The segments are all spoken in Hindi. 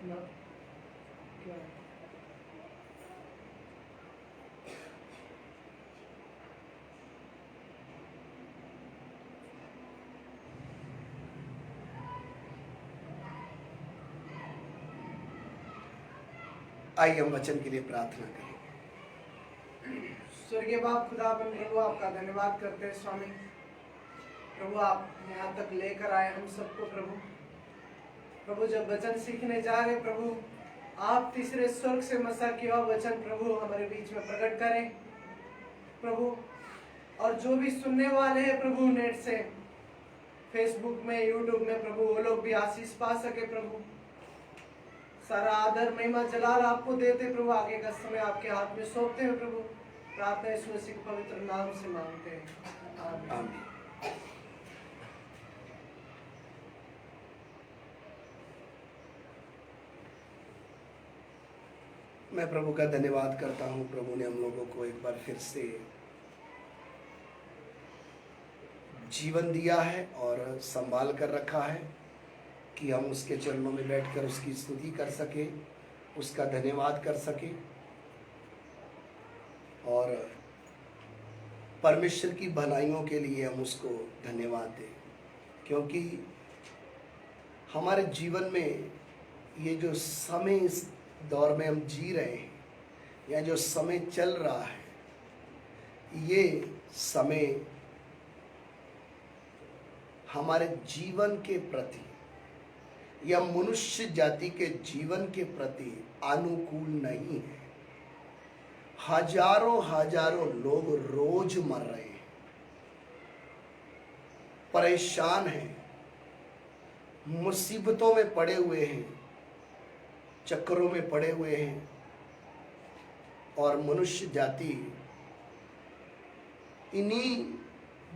ना क्या आइए हम वचन के लिए प्रार्थना करें। स्वर्गीय बाप खुदा प्रभु आपका धन्यवाद करते हैं स्वामी। प्रभु आप यहाँ तक लेकर आए हम सबको प्रभु जब वचन सीखने जा रहे प्रभु, आप तीसरे स्वर्ग से मसा किया वचन प्रभु हमारे बीच में प्रकट करें प्रभु। और जो भी सुनने वाले हैं प्रभु नेट से, फेसबुक में, यूट्यूब में प्रभु, वो लोग भी आशीष पा सके प्रभु। सारा आदर महिमा जलाल आपको देते प्रभु। आगे का समय आपके हाथ में सौंपते हैं प्रभु। प्रार्थना यीशु मसीह के पवित्र नाम से मांगते हैं, आमीन। मैं प्रभु का धन्यवाद करता हूँ। प्रभु ने हम लोगों को एक बार फिर से जीवन दिया है और संभाल कर रखा है कि हम उसके चरणों में बैठकर उसकी स्तुति कर सके, उसका धन्यवाद कर सके और परमेश्वर की भलाइयों के लिए हम उसको धन्यवाद दें। क्योंकि हमारे जीवन में ये जो समय, इस दौर में हम जी रहे हैं या जो समय चल रहा है, ये समय हमारे जीवन के प्रति या मनुष्य जाति के जीवन के प्रति अनुकूल नहीं है। हजारों हजारों लोग रोज मर रहे हैं, परेशान हैं, मुसीबतों में पड़े हुए हैं, चक्करों में पड़े हुए हैं और मनुष्य जाति इन्हीं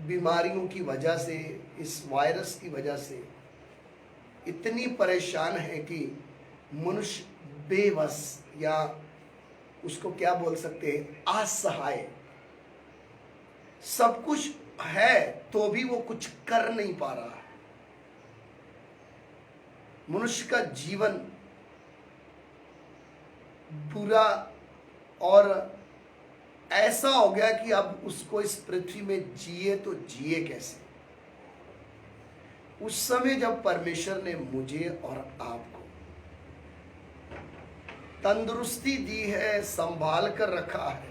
बीमारियों की वजह से, इस वायरस की वजह से इतनी परेशान है कि मनुष्य बेबस या उसको क्या बोल सकते हैं, असहाय। सब कुछ है तो भी वो कुछ कर नहीं पा रहा है। मनुष्य का जीवन बुरा और ऐसा हो गया कि अब उसको इस पृथ्वी में जिए तो जिए कैसे। उस समय जब परमेश्वर ने मुझे और आपको तंदुरुस्ती दी है, संभाल कर रखा है,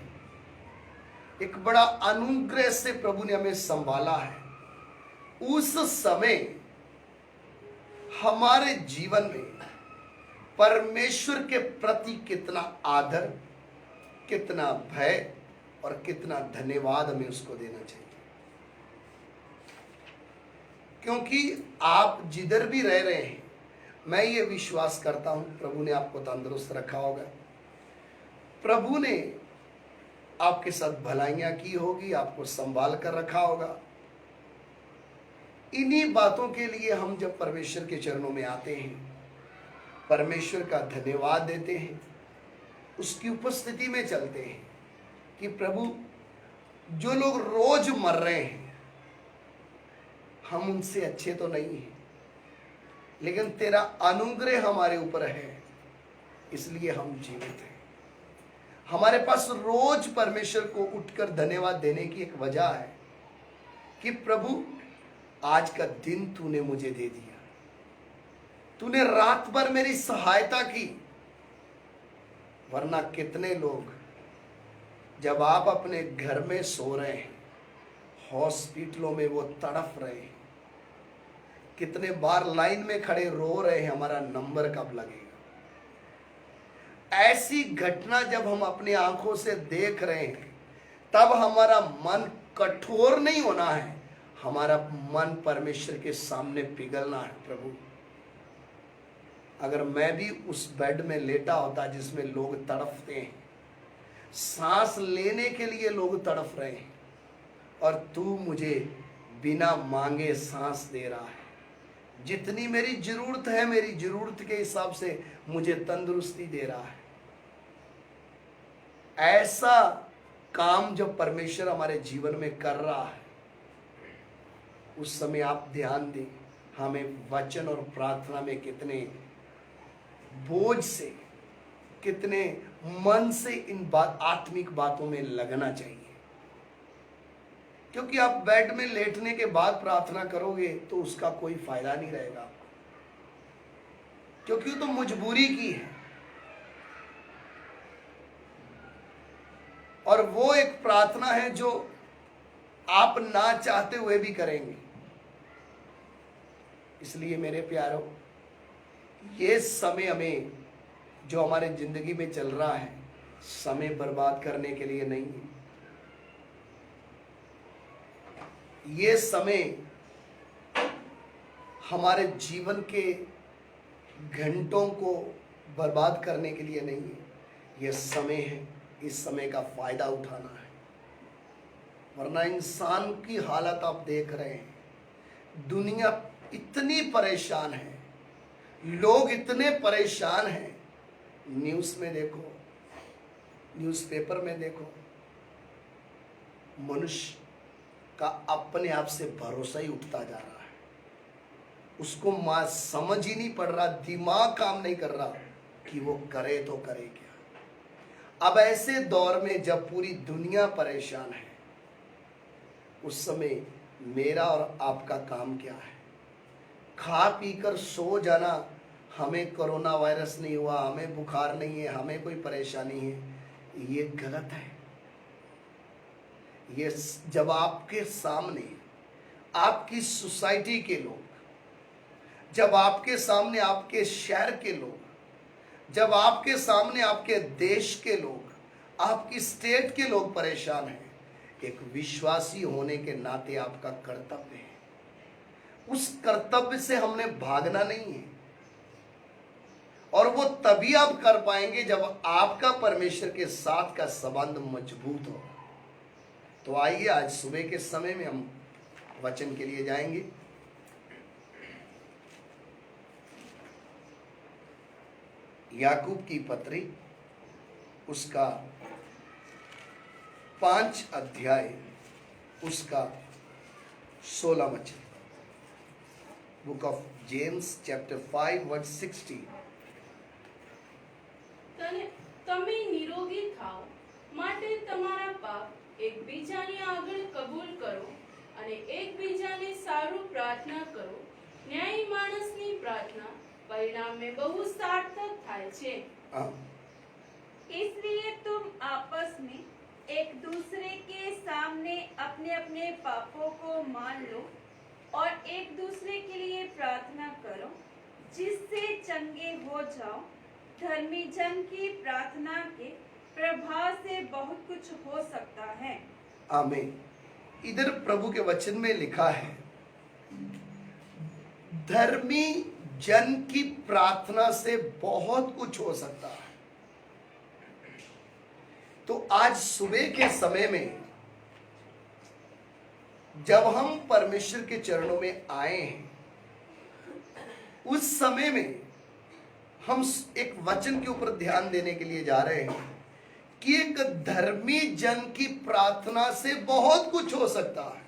एक बड़ा अनुग्रह से प्रभु ने हमें संभाला है, उस समय हमारे जीवन में परमेश्वर के प्रति कितना आदर, कितना भय और कितना धन्यवाद हमें उसको देना चाहिए। क्योंकि आप जिधर भी रह रहे हैं, मैं ये विश्वास करता हूं प्रभु ने आपको तंदुरुस्त रखा होगा, प्रभु ने आपके साथ भलाइयां की होगी, आपको संभाल कर रखा होगा। इन्हीं बातों के लिए हम जब परमेश्वर के चरणों में आते हैं, परमेश्वर का धन्यवाद देते हैं, उसकी उपस्थिति में चलते हैं कि प्रभु जो लोग रोज मर रहे हैं, हम उनसे अच्छे तो नहीं हैं, लेकिन तेरा अनुग्रह हमारे ऊपर है, इसलिए हम जीवित हैं। हमारे पास रोज परमेश्वर को उठकर धन्यवाद देने की एक वजह है कि प्रभु आज का दिन तूने मुझे दे दिया, तूने रात भर मेरी सहायता की। वरना कितने लोग जब आप अपने घर में सो रहे हैं, हॉस्पिटलों में वो तड़फ रहे हैं, कितने बार लाइन में खड़े रो रहे हैं, हमारा नंबर कब लगेगा। ऐसी घटना जब हम अपनी आंखों से देख रहे हैं, तब हमारा मन कठोर नहीं होना है, हमारा मन परमेश्वर के सामने पिघलना है। प्रभु अगर मैं भी उस बेड में लेटा होता जिसमें लोग तड़फते हैं, सांस लेने के लिए लोग तड़फ रहे हैं, और तू मुझे बिना मांगे सांस दे रहा है, जितनी मेरी जरूरत है, मेरी जरूरत के हिसाब से मुझे तंदुरुस्ती दे रहा है। ऐसा काम जब परमेश्वर हमारे जीवन में कर रहा है, उस समय आप ध्यान दें, हमें वचन और प्रार्थना में कितने बोझ से, कितने मन से इन आत्मिक बातों में लगना चाहिए। क्योंकि आप बेड में लेटने के बाद प्रार्थना करोगे तो उसका कोई फायदा नहीं रहेगा, क्योंकि वो तो मजबूरी की है, और वो एक प्रार्थना है जो आप ना चाहते हुए भी करेंगे। इसलिए मेरे प्यारों, ये समय हमें जो हमारे जिंदगी में चल रहा है, समय बर्बाद करने के लिए नहीं है। ये समय हमारे जीवन के घंटों को बर्बाद करने के लिए नहीं है। ये समय है, इस समय का फायदा उठाना है। वरना इंसान की हालत आप देख रहे हैं, दुनिया इतनी परेशान है, लोग इतने परेशान हैं। न्यूज़ में देखो, न्यूज़पेपर में देखो, मनुष्य का अपने आप से भरोसा ही उठता जा रहा है। उसको समझ ही नहीं पड़ रहा, दिमाग काम नहीं कर रहा कि वो करे तो करे क्या। अब ऐसे दौर में जब पूरी दुनिया परेशान है, उस समय मेरा और आपका काम क्या है? खा पी कर सो जाना, हमें कोरोना वायरस नहीं हुआ, हमें बुखार नहीं है, हमें कोई परेशानी है, ये गलत है। ये जब आपके सामने आपकी सोसाइटी के लोग, जब आपके सामने आपके शहर के लोग, जब आपके सामने आपके देश के लोग, आपकी स्टेट के लोग परेशान हैं, एक विश्वासी होने के नाते आपका कर्तव्य है। उस कर्तव्य से हमने भागना नहीं है, और वो तभी आप कर पाएंगे जब आपका परमेश्वर के साथ का संबंध मजबूत हो। तो आइए, आज सुबह के समय में हम वचन के लिए जाएंगे। याकूब की पत्री, उसका 5 अध्याय, उसका 16 वचन। Book of James chapter 5 verse 16। તમે નિરોગી થાઓ માટે તમારા પાપ એકબીજાની આગળ કબૂલ કરો અને એકબીજાને સારું પ્રાર્થના કરો। ન્યાયી માણસની પ્રાર્થના પરિણામે બહુ સાર્થક થાય છે। इसलिए तुम आपस में एक दूसरे के सामने अपने अपने पापों को मान लो और एक दूसरे के लिए प्रार्थना करो, जिससे चंगे हो जाओ। धर्मी जन की प्रार्थना के प्रभाव से बहुत कुछ हो सकता है। आमीन। इधर प्रभु के वचन में लिखा है, धर्मी जन की प्रार्थना से बहुत कुछ हो सकता है। तो आज सुबह के समय में जब हम परमेश्वर के चरणों में आए हैं, उस समय में हम एक वचन के ऊपर ध्यान देने के लिए जा रहे हैं कि एक धर्मी जन की प्रार्थना से बहुत कुछ हो सकता है।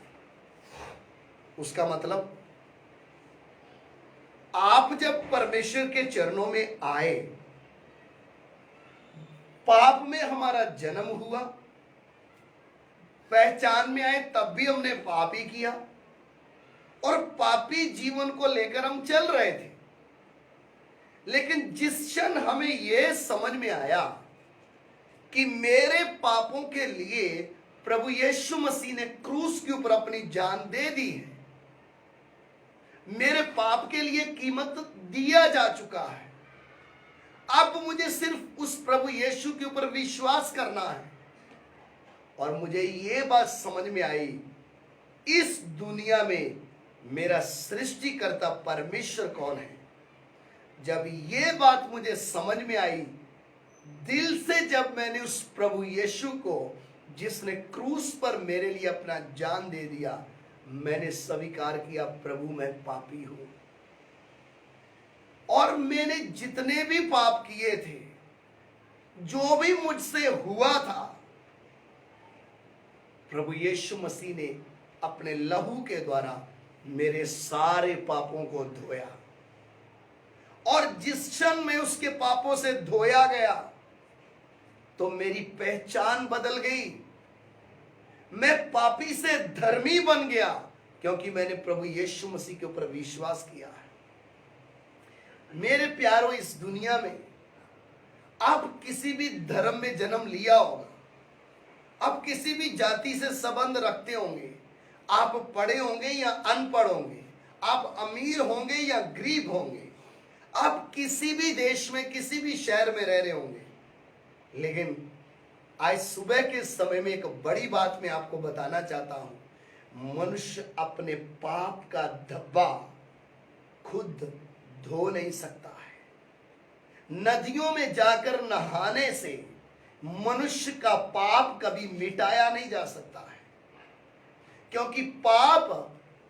उसका मतलब, आप जब परमेश्वर के चरणों में आए, पाप में हमारा जन्म हुआ, पहचान में आए तब भी हमने पाप ही किया, और पापी जीवन को लेकर हम चल रहे थे। लेकिन जिस क्षण हमें यह समझ में आया कि मेरे पापों के लिए प्रभु यीशु मसीह ने क्रूस के ऊपर अपनी जान दे दी है, मेरे पाप के लिए कीमत दिया जा चुका है, अब मुझे सिर्फ उस प्रभु यीशु के ऊपर विश्वास करना है। और मुझे ये बात समझ में आई, इस दुनिया में मेरा सृष्टिकर्ता परमेश्वर कौन है। जब ये बात मुझे समझ में आई, दिल से जब मैंने उस प्रभु यीशु को, जिसने क्रूस पर मेरे लिए अपना जान दे दिया, मैंने स्वीकार किया, प्रभु मैं पापी हूं, और मैंने जितने भी पाप किए थे, जो भी मुझसे हुआ था, प्रभु यीशु मसीह ने अपने लहू के द्वारा मेरे सारे पापों को धोया, और जिस क्षण में उसके पापों से धोया गया तो मेरी पहचान बदल गई। मैं पापी से धर्मी बन गया क्योंकि मैंने प्रभु यीशु मसीह के ऊपर विश्वास किया है। मेरे प्यारों, इस दुनिया में आप किसी भी धर्म में जन्म लिया होगा, आप किसी भी जाति से संबंध रखते होंगे, आप पढ़े होंगे या अनपढ़ होंगे, आप अमीर होंगे या गरीब होंगे, आप किसी भी देश में किसी भी शहर में रह रहे होंगे, लेकिन आज सुबह के समय में एक बड़ी बात मैं आपको बताना चाहता हूं। मनुष्य अपने पाप का धब्बा खुद धो नहीं सकता है। नदियों में जाकर नहाने से मनुष्य का पाप कभी मिटाया नहीं जा सकता है, क्योंकि पाप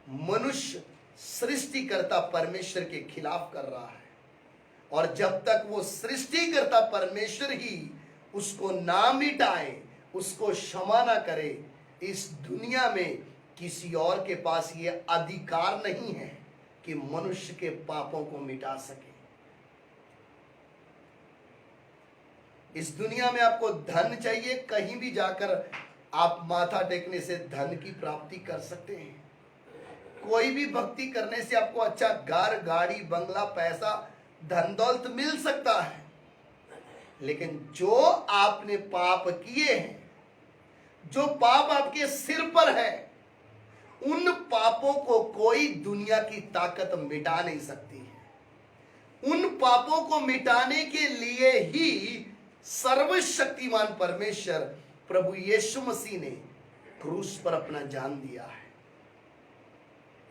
मनुष्य सृष्टिकर्ता परमेश्वर के खिलाफ कर रहा है। और जब तक वो सृष्टिकर्ता परमेश्वर ही उसको ना मिटाए, उसको क्षमा ना करे, इस दुनिया में किसी और के पास ये अधिकार नहीं है कि मनुष्य के पापों को मिटा सके। इस दुनिया में आपको धन चाहिए, कहीं भी जाकर आप माथा टेकने से धन की प्राप्ति कर सकते हैं। कोई भी भक्ति करने से आपको अच्छा घर, गाड़ी, बंगला, पैसा, धन दौलत मिल सकता है, लेकिन जो आपने पाप किए हैं, जो पाप आपके सिर पर है, उन पापों को कोई दुनिया की ताकत मिटा नहीं सकती है। उन पापों को मिटाने के लिए ही सर्वशक्तिमान परमेश्वर प्रभु यीशु मसीह ने क्रूस पर अपना जान दिया है।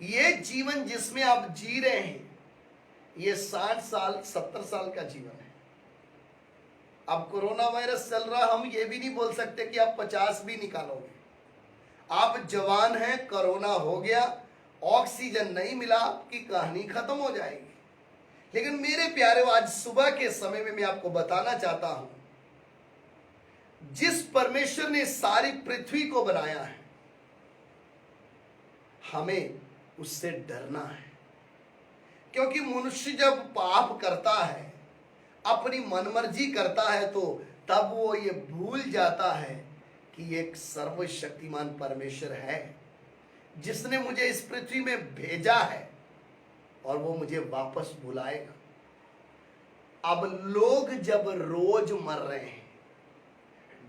ये जीवन जिसमें आप जी रहे हैं, ये 60 साल 70 साल का जीवन है। अब कोरोना वायरस चल रहा, हम ये भी नहीं बोल सकते कि आप 50 भी निकालोगे। आप जवान हैं, कोरोना हो गया, ऑक्सीजन नहीं मिला, आपकी कहानी खत्म हो जाएगी। लेकिन मेरे प्यारे, आज सुबह के समय में मैं आपको बताना चाहता हूं, जिस परमेश्वर ने सारी पृथ्वी को बनाया है, हमें उससे डरना है। क्योंकि मनुष्य जब पाप करता है, अपनी मनमर्जी करता है, तो तब वो ये भूल जाता है कि एक सर्वशक्तिमान परमेश्वर है जिसने मुझे इस पृथ्वी में भेजा है और वो मुझे वापस बुलाएगा। अब लोग जब रोज मर रहे हैं,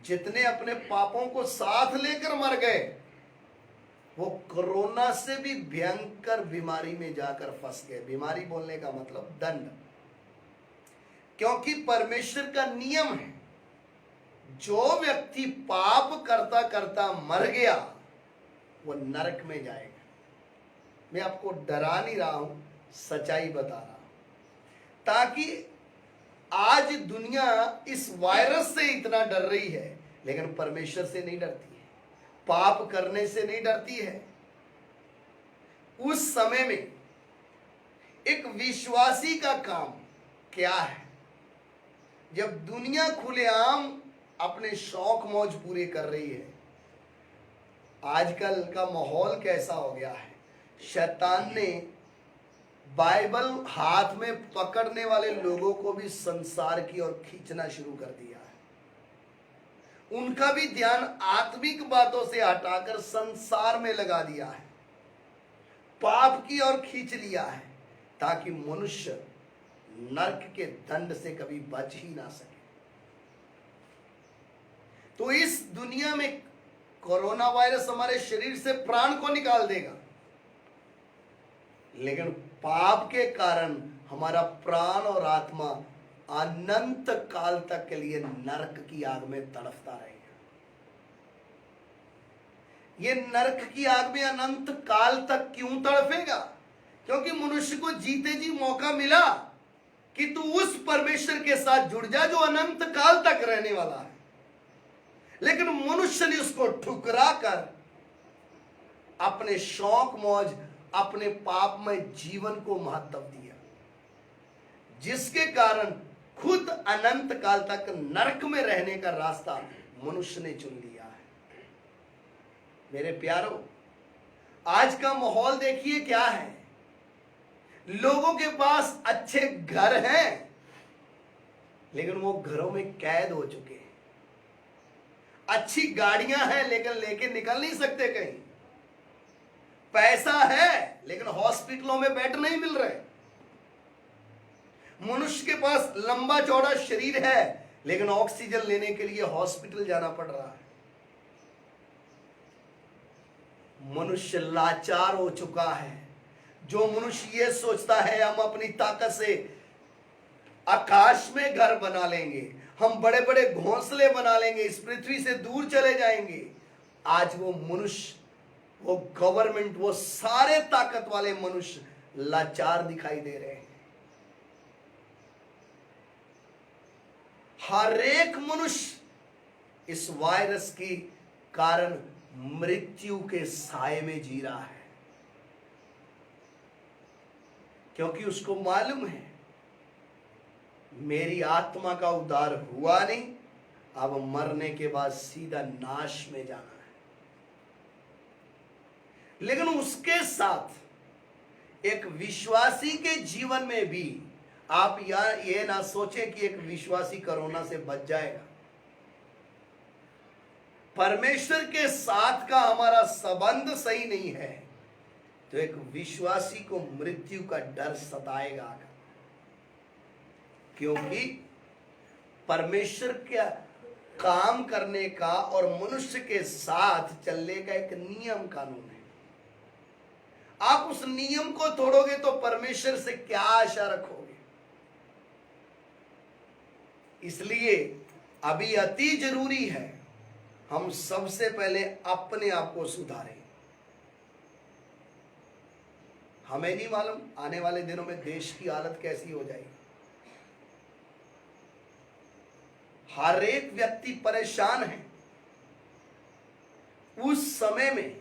जितने अपने पापों को साथ लेकर मर गए, वो कोरोना से भी भयंकर बीमारी में जाकर फंस गए। बीमारी बोलने का मतलब दंड, क्योंकि परमेश्वर का नियम है, जो व्यक्ति पाप करता करता मर गया वो नरक में जाएगा। मैं आपको डरा नहीं रहा हूं, सच्चाई बता रहा हूं, ताकि आज दुनिया इस वायरस से इतना डर रही है, लेकिन परमेश्वर से नहीं डरती है, पाप करने से नहीं डरती है। उस समय में एक विश्वासी का काम क्या है? जब दुनिया खुलेआम अपने शौक मौज पूरे कर रही है, आजकल का माहौल कैसा हो गया है, शैतान ने बाइबल हाथ में पकड़ने वाले लोगों को भी संसार की ओर खींचना शुरू कर दिया है। उनका भी ध्यान आत्मिक बातों से हटाकर संसार में लगा दिया है, पाप की ओर खींच लिया है, ताकि मनुष्य नरक के दंड से कभी बच ही ना सके। तो इस दुनिया में कोरोना वायरस हमारे शरीर से प्राण को निकाल देगा, लेकिन पाप के कारण हमारा प्राण और आत्मा अनंत काल तक के लिए नरक की आग में तड़पता रहेगा। ये नरक की आग में अनंत काल तक क्यों तड़पेगा? क्योंकि मनुष्य को जीते जी मौका मिला कि तू उस परमेश्वर के साथ जुड़ जा जो अनंत काल तक रहने वाला है, लेकिन मनुष्य ने उसको ठुकरा कर अपने शौक मौज, अपने पापमय जीवन को महत्व दिया, जिसके कारण खुद अनंत काल तक नरक में रहने का रास्ता मनुष्य ने चुन लिया है। मेरे प्यारों, आज का माहौल देखिए क्या है। लोगों के पास अच्छे घर हैं, लेकिन वो घरों में कैद हो चुके हैं। अच्छी गाड़ियां हैं, लेकिन लेके निकल नहीं सकते कहीं। पैसा है, लेकिन हॉस्पिटलों में बेड नहीं मिल रहे। मनुष्य के पास लंबा चौड़ा शरीर है, लेकिन ऑक्सीजन लेने के लिए हॉस्पिटल जाना पड़ रहा है। मनुष्य लाचार हो चुका है। जो मनुष्य ये सोचता है हम अपनी ताकत से आकाश में घर बना लेंगे, हम बड़े बड़े घोंसले बना लेंगे, इस पृथ्वी से दूर चले जाएंगे, आज वो मनुष्य, वो गवर्नमेंट, वो सारे ताकत वाले मनुष्य लाचार दिखाई दे रहे हैं। हर एक मनुष्य इस वायरस के कारण मृत्यु के साए में जी रहा है, क्योंकि उसको मालूम है मेरी आत्मा का उद्धार हुआ नहीं, अब मरने के बाद सीधा नाश में जाना है। लेकिन उसके साथ एक विश्वासी के जीवन में भी आप ये ना सोचें कि एक विश्वासी कोरोना से बच जाएगा। परमेश्वर के साथ का हमारा संबंध सही नहीं है तो एक विश्वासी को मृत्यु का डर सताएगा, क्योंकि परमेश्वर का काम करने का और मनुष्य के साथ चलने का एक नियम कानून है। आप उस नियम को तोड़ोगे तो परमेश्वर से क्या आशा रखोगे? इसलिए अभी अति जरूरी है हम सबसे पहले अपने आप को सुधारें। हमें नहीं मालूम आने वाले दिनों में देश की हालत कैसी हो जाएगी। हर एक व्यक्ति परेशान है। उस समय में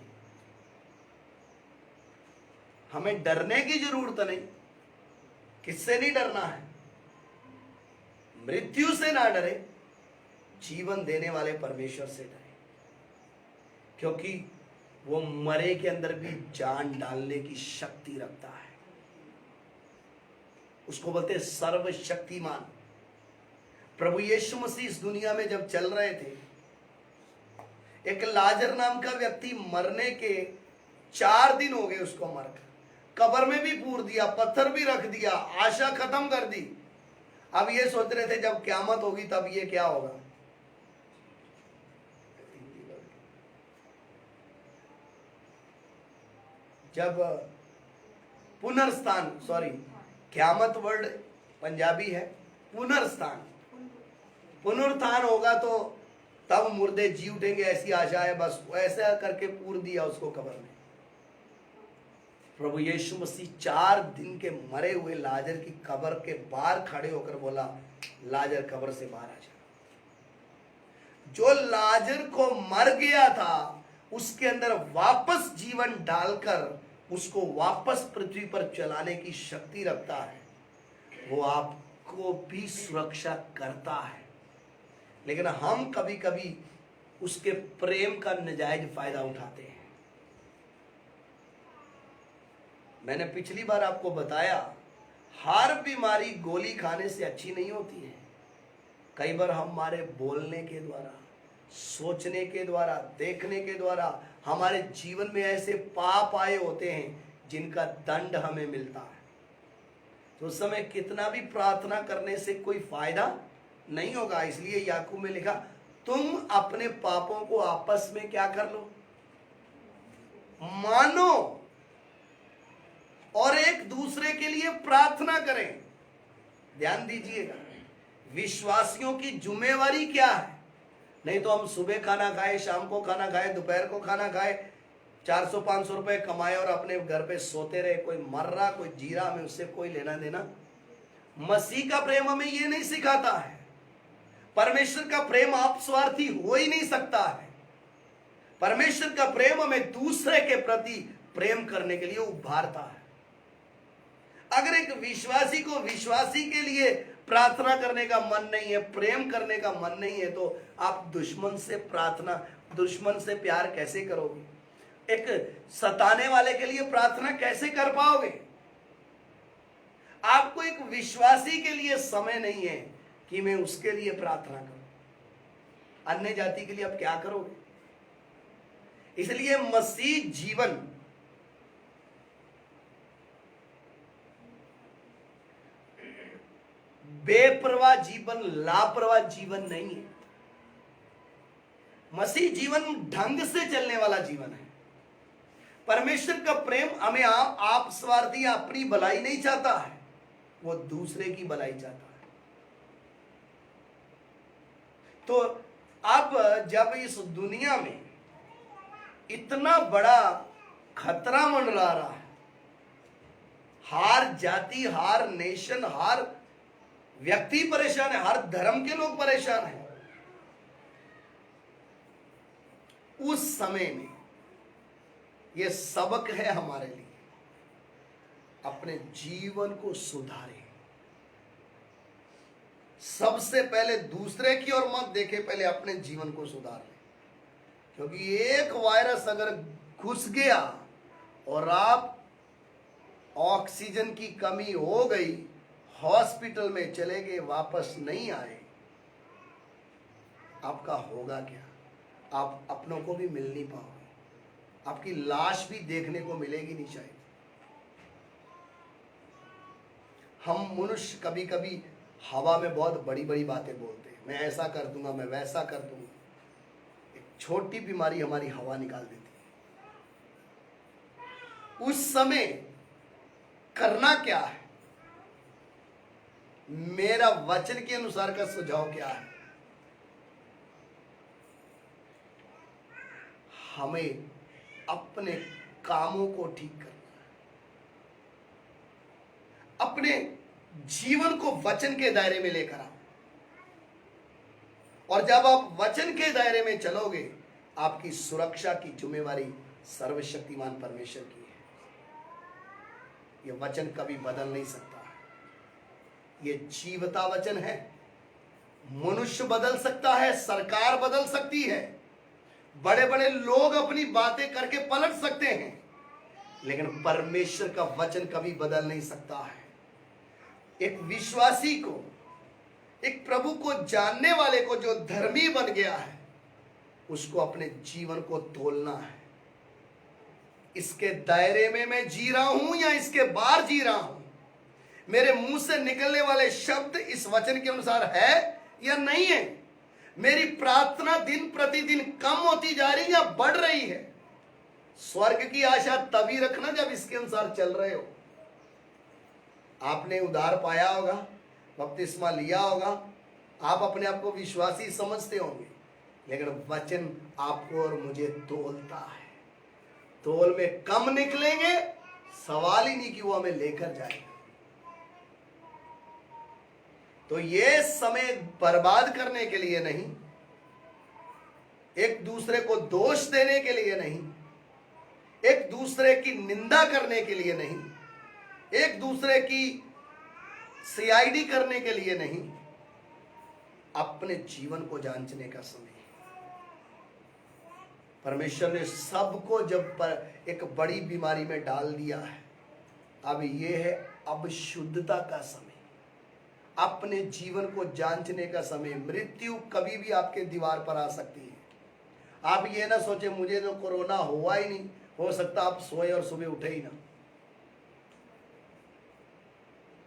हमें डरने की जरूरत नहीं। किससे नहीं डरना है? मृत्यु से ना डरे, जीवन देने वाले परमेश्वर से डरे, क्योंकि वो मरे के अंदर भी जान डालने की शक्ति रखता है। उसको बोलते हैं सर्वशक्तिमान। प्रभु यीशु मसीह इस दुनिया में जब चल रहे थे, एक लाजर नाम का व्यक्ति मरने के 4 दिन हो गए उसको मरकर, कब्र में भी पूर दिया, पत्थर भी रख दिया, आशा खत्म कर दी। अब ये सोच रहे थे जब क़यामत होगी तब ये क्या होगा। जब पुनर्स्थान, सॉरी क़यामत वर्ड पंजाबी है, पुनर्स्थान, पुनरुत्थान होगा तो तब मुर्दे जी उठेंगे, ऐसी आशा है। बस ऐसा करके पूर दिया उसको कब्र में। प्रभु यीशु मसीह 4 दिन के मरे हुए लाजर की कब्र के बाहर खड़े होकर बोला, लाजर कब्र से बाहर आ जा। जो लाजर को मर गया था उसके अंदर वापस जीवन डालकर उसको वापस पृथ्वी पर चलाने की शक्ति रखता है। वो आपको भी सुरक्षा करता है, लेकिन हम कभी कभी उसके प्रेम का नाजायज फायदा उठाते हैं। मैंने पिछली बार आपको बताया, हर बीमारी गोली खाने से अच्छी नहीं होती है। कई बार हमारे बोलने के द्वारा, सोचने के द्वारा, देखने के द्वारा हमारे जीवन में ऐसे पाप आए होते हैं जिनका दंड हमें मिलता है। तो उस समय कितना भी प्रार्थना करने से कोई फायदा नहीं होगा। इसलिए याकूब में लिखा, तुम अपने पापों को आपस में क्या कर लो, मानो और एक दूसरे के लिए प्रार्थना करें। ध्यान दीजिएगा, विश्वासियों की जिम्मेवारी क्या है। नहीं तो हम सुबह खाना खाए, शाम को खाना खाए, दोपहर को खाना खाए, 400-500 रुपए कमाए और अपने घर पे सोते रहे। कोई मर रहा, कोई जी रहा, हमें उससे कोई लेना देना। मसीह का प्रेम हमें ये नहीं सिखाता है। परमेश्वर का प्रेम आप स्वार्थी हो ही नहीं सकता है। परमेश्वर का प्रेम हमें दूसरे के प्रति प्रेम करने के लिए उभारता है। अगर एक विश्वासी को विश्वासी के लिए प्रार्थना करने का मन नहीं है, प्रेम करने का मन नहीं है, तो आप दुश्मन से प्रार्थना, दुश्मन से प्यार कैसे करोगे? एक सताने वाले के लिए प्रार्थना कैसे कर पाओगे? आपको एक विश्वासी के लिए समय नहीं है कि मैं उसके लिए प्रार्थना करूं। अन्य जाति के लिए आप क्या करोगे? इसलिए मसीह जीवन बेपरवाह जीवन, लापरवाह जीवन नहीं है। मसीह जीवन ढंग से चलने वाला जीवन है। परमेश्वर का प्रेम हमें आप स्वार्थी अपनी भलाई नहीं चाहता है, वो दूसरे की भलाई चाहता है। तो अब जब इस दुनिया में इतना बड़ा खतरा मंडरा रहा है, हर जाति, हर नेशन, हर व्यक्ति परेशान है, हर धर्म के लोग परेशान हैं, उस समय में यह सबक है हमारे लिए, अपने जीवन को सुधारें। सबसे पहले दूसरे की ओर मत देखे, पहले अपने जीवन को सुधार लें। क्योंकि एक वायरस अगर घुस गया और आप ऑक्सीजन की कमी हो गई, हॉस्पिटल में चले गए, वापस नहीं आए, आपका होगा क्या? आप अपनों को भी मिल नहीं पाओगे, आपकी लाश भी देखने को मिलेगी नहीं शायद। हम मनुष्य कभी कभी हवा में बहुत बड़ी बड़ी बातें बोलते हैं, मैं ऐसा कर दूंगा, मैं वैसा कर दूंगा। एक छोटी बीमारी हमारी हवा निकाल देती है। उस समय करना क्या है? मेरा वचन के अनुसार का सुझाव क्या है? हमें अपने कामों को ठीक करना है, अपने जीवन को वचन के दायरे में लेकर आओ। और जब आप वचन के दायरे में चलोगे, आपकी सुरक्षा की जिम्मेवारी सर्वशक्तिमान परमेश्वर की है। यह वचन कभी बदल नहीं सकता है। यह जीवता वचन है। मनुष्य बदल सकता है, सरकार बदल सकती है, बड़े बड़े लोग अपनी बातें करके पलट सकते हैं, लेकिन परमेश्वर का वचन कभी बदल नहीं सकता है। एक विश्वासी को, एक प्रभु को जानने वाले को जो धर्मी बन गया है, उसको अपने जीवन को तोलना है। इसके दायरे में मैं जी रहा हूं या इसके बाहर जी रहा हूं? मेरे मुंह से निकलने वाले शब्द इस वचन के अनुसार है या नहीं है? मेरी प्रार्थना दिन प्रतिदिन कम होती जा रही या बढ़ रही है? स्वर्ग की आशा तभी रखना जब इसके अनुसार चल रहे हो। आपने उद्धार पाया होगा, बपतिस्मा लिया होगा, आप अपने आप को विश्वासी समझते होंगे, लेकिन वचन आपको और मुझे तोलता है। तोल में कम निकलेंगे, सवाल ही नहीं कि वो हमें लेकर जाएगा। तो ये समय बर्बाद करने के लिए नहीं, एक दूसरे को दोष देने के लिए नहीं, एक दूसरे की निंदा करने के लिए नहीं, एक दूसरे की सीआईडी करने के लिए नहीं, अपने जीवन को जांचने का समय है। परमेश्वर ने सबको जब एक बड़ी बीमारी में डाल दिया है, अब यह है अब शुद्धता का समय, अपने जीवन को जांचने का समय। मृत्यु कभी भी आपके दीवार पर आ सकती है। आप ये ना सोचे मुझे तो कोरोना हुआ ही नहीं, हो सकता आप सोए और सुबह उठे ही ना।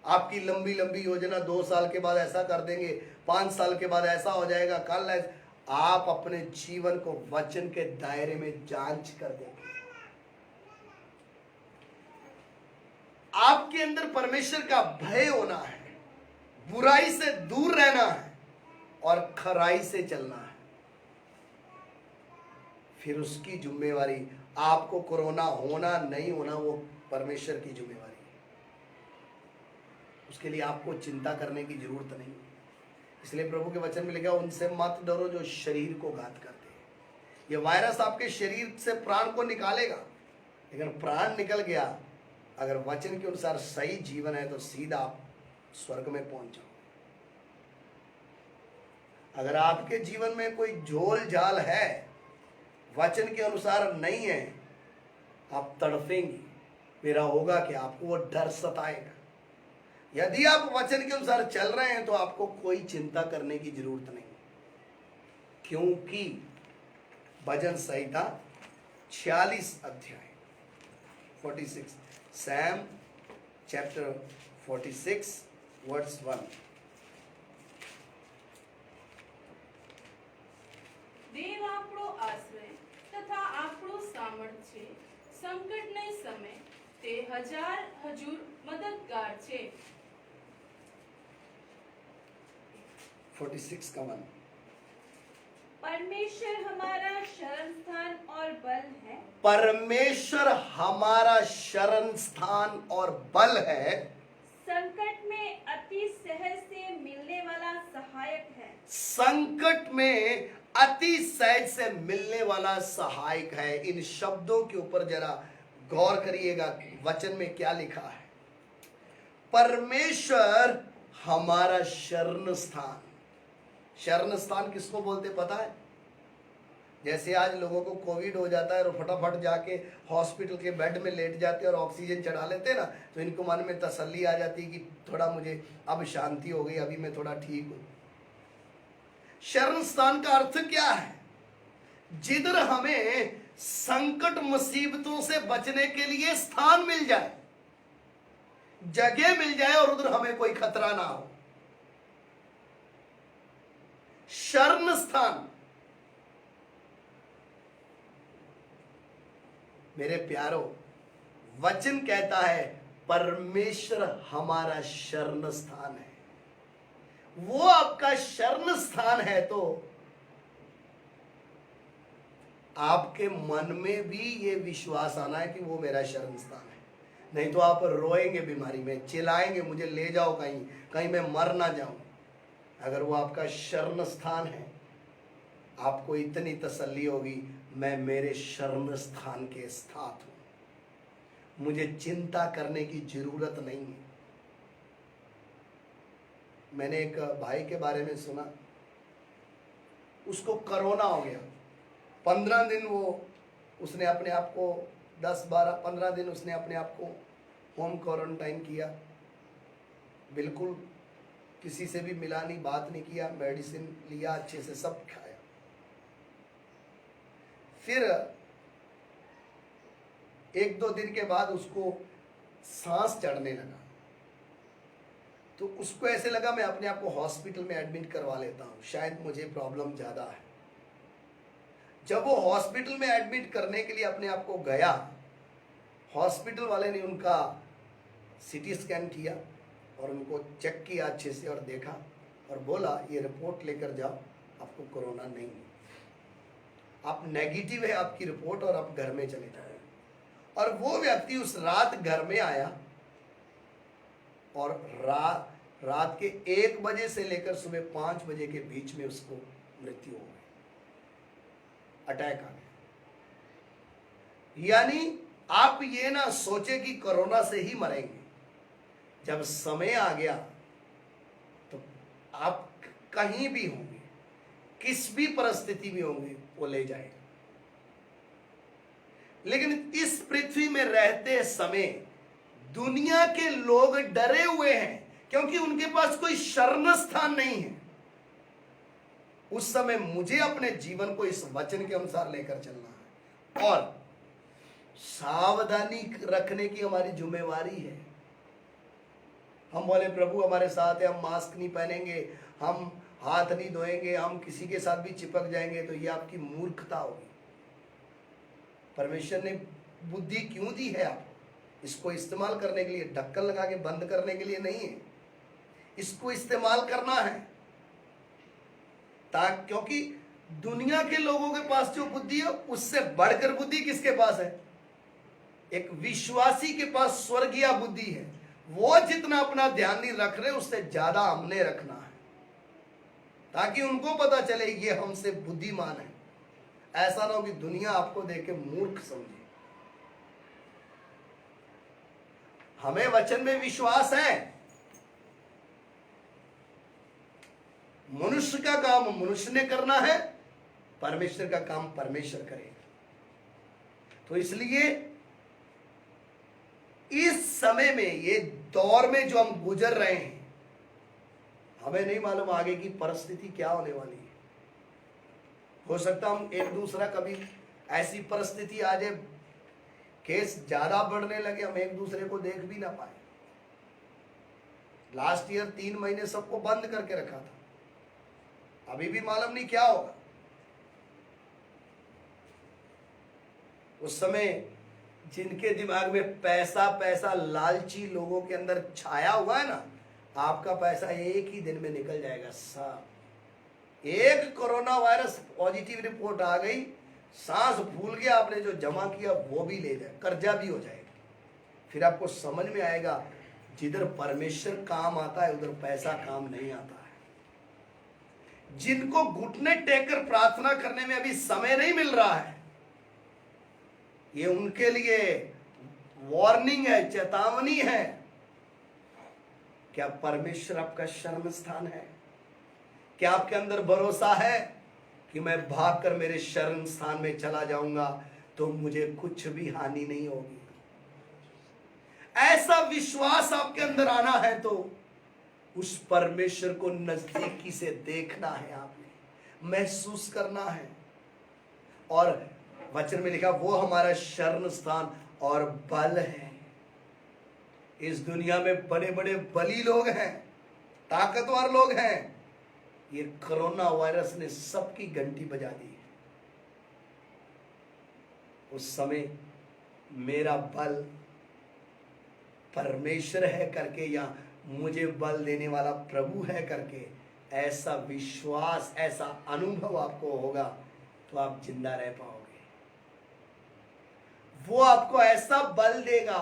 आपकी लंबी लंबी योजना 2 साल के बाद ऐसा कर देंगे, 5 साल के बाद ऐसा हो जाएगा, कल आप अपने जीवन को वचन के दायरे में जांच कर देंगे। आपके अंदर परमेश्वर का भय होना है, बुराई से दूर रहना है और खराई से चलना है। फिर उसकी जिम्मेवारी, आपको कोरोना होना नहीं होना वो परमेश्वर की जिम्मेवारी है। उसके लिए आपको चिंता करने की जरूरत नहीं। इसलिए प्रभु के वचन में लिखा, उनसे मत डरो जो शरीर को घात करते हैं। ये वायरस आपके शरीर से प्राण को निकालेगा, लेकिन प्राण निकल गया, अगर वचन के अनुसार सही जीवन है तो सीधा आप स्वर्ग में पहुंच जाओ। अगर आपके जीवन में कोई झोल झाल है, वचन के अनुसार नहीं है, आप तड़पेंगे। मेरा होगा क्या? आपको वो डर सताएगा। यदि आप वचन के अनुसार चल रहे हैं तो आपको कोई चिंता करने की जरूरत नहीं, क्योंकि भजन संहिता 46 अध्याय 46, सैम चैप्टर 46 वर्स 1। દેવ આપણો આશ્રય તથા આપણો સામર્થ છે, સંકટને સમય તે હજાર હજુર મદદગાર છે। 46 का 1। परमेश्वर हमारा शरण स्थान और बल है। परमेश्वर हमारा शरण स्थान और बल है, संकट में अति सहज से मिलने वाला सहायक है। संकट में अति सहज से मिलने वाला सहायक है। इन शब्दों के ऊपर जरा गौर करिएगा, वचन में क्या लिखा है। परमेश्वर हमारा शरण स्थान। शरण स्थान किसको बोलते पता है? जैसे आज लोगों को कोविड हो जाता है और फटाफट जाके हॉस्पिटल के बेड में लेट जाते हैं और ऑक्सीजन चढ़ा लेते हैं ना, तो इनको मन में तसल्ली आ जाती है कि थोड़ा मुझे अब शांति हो गई, अभी मैं थोड़ा ठीक हूं। शरण स्थान का अर्थ क्या है? जिधर हमें संकट मुसीबतों से बचने के लिए स्थान मिल जाए, जगह मिल जाए और उधर हमें कोई खतरा ना हो। शरण स्थान। मेरे प्यारो, वचन कहता है परमेश्वर हमारा शरण स्थान है। वो आपका शरण स्थान है तो आपके मन में भी ये विश्वास आना है कि वो मेरा शरण स्थान है। नहीं तो आप रोएंगे बीमारी में, चिल्लाएंगे मुझे ले जाओ कहीं, कहीं मैं मर ना जाऊं। अगर वो आपका शरण स्थान है, आपको इतनी तसल्ली होगी, मैं मेरे शरण स्थान के साथ हूं, मुझे चिंता करने की जरूरत नहीं है। मैंने एक भाई के बारे में सुना, उसको कोरोना हो गया। 15 दिन उसने अपने आप को 10-12-15 दिन उसने अपने आप को होम क्वारंटाइन किया, बिल्कुल किसी से भी मिला नहीं, बात नहीं किया, मेडिसिन लिया, अच्छे से सब खाया। फिर 1-2 दिन के बाद उसको सांस चढ़ने लगा, तो उसको ऐसे लगा मैं अपने आप को हॉस्पिटल में एडमिट करवा लेता हूं, शायद मुझे प्रॉब्लम ज्यादा है। जब वो हॉस्पिटल में एडमिट करने के लिए अपने आप को गया, हॉस्पिटल वाले ने उनका सीटी स्कैन किया और उनको चेक किया अच्छे से और देखा और बोला ये रिपोर्ट लेकर जाओ, आपको कोरोना नहीं है, आप नेगेटिव है आपकी रिपोर्ट और आप घर में चले जाओ। और वो व्यक्ति उस रात घर में आया और रात के 1 बजे से लेकर सुबह 5 बजे के बीच में उसको मृत्यु हो गई, अटैक आ गया। यानी आप ये ना सोचे कि कोरोना से ही मरेंगे, जब समय आ गया तो आप कहीं भी होंगे, किस भी परिस्थिति में होंगे, वो ले जाएगा। लेकिन इस पृथ्वी में रहते समय दुनिया के लोग डरे हुए हैं क्योंकि उनके पास कोई शरण स्थान नहीं है। उस समय मुझे अपने जीवन को इस वचन के अनुसार लेकर चलना है और सावधानी रखने की हमारी जिम्मेवारी है। हम बोले प्रभु हमारे साथ है, हम मास्क नहीं पहनेंगे, हम हाथ नहीं धोएंगे, हम किसी के साथ भी चिपक जाएंगे, तो ये आपकी मूर्खता होगी। परमेश्वर ने बुद्धि क्यों दी है आपको? इसको इस्तेमाल करने के लिए, ढक्कन लगा के बंद करने के लिए नहीं है, इसको इस्तेमाल करना है ताकि, क्योंकि दुनिया के लोगों के पास जो बुद्धि है उससे बढ़कर बुद्धि किसके पास है? एक विश्वासी के पास स्वर्गीय बुद्धि है। वो जितना अपना ध्यान नहीं रख रहे उससे ज्यादा हमने रखना है ताकि उनको पता चले ये हमसे बुद्धिमान है। ऐसा ना हो कि दुनिया आपको देख के मूर्ख समझे। हमें वचन में विश्वास है। मनुष्य का काम मनुष्य ने करना है, परमेश्वर का काम परमेश्वर करेगा। तो इसलिए इस समय में, ये दौर में जो हम गुजर रहे हैं, हमें नहीं मालूम आगे की परिस्थिति क्या होने वाली है। हो सकता हम एक दूसरा कभी ऐसी परिस्थिति आ जाए, केस ज्यादा बढ़ने लगे, हम एक दूसरे को देख भी ना पाए। लास्ट ईयर 3 महीने सबको बंद करके रखा था, अभी भी मालूम नहीं क्या होगा। उस समय जिनके दिमाग में पैसा पैसा लालची लोगों के अंदर छाया हुआ है ना, आपका पैसा एक ही दिन में निकल जाएगा सब। एक कोरोना वायरस पॉजिटिव रिपोर्ट आ गई, सांस भूल गया, आपने जो जमा किया वो भी ले जाए, कर्जा भी हो जाएगा। फिर आपको समझ में आएगा जिधर परमेश्वर काम आता है उधर पैसा काम नहीं आता है। जिनको घुटने टेक कर प्रार्थना करने में अभी समय नहीं मिल रहा है, ये उनके लिए वार्निंग है, चेतावनी है। क्या परमेश्वर आपका शरण स्थान है? क्या आपके अंदर भरोसा है कि मैं भागकर मेरे शरण स्थान में चला जाऊंगा तो मुझे कुछ भी हानि नहीं होगी? ऐसा विश्वास आपके अंदर आना है तो उस परमेश्वर को नजदीकी से देखना है, आपने महसूस करना है। और वचन में लिखा वो हमारा शरण स्थान और बल है। इस दुनिया में बड़े बड़े बली लोग हैं, ताकतवर लोग हैं, ये कोरोना वायरस ने सबकी घंटी बजा दी है। उस समय मेरा बल परमेश्वर है करके या मुझे बल देने वाला प्रभु है करके ऐसा विश्वास, ऐसा अनुभव आपको होगा तो आप जिंदा रह पाओगे। वो आपको ऐसा बल देगा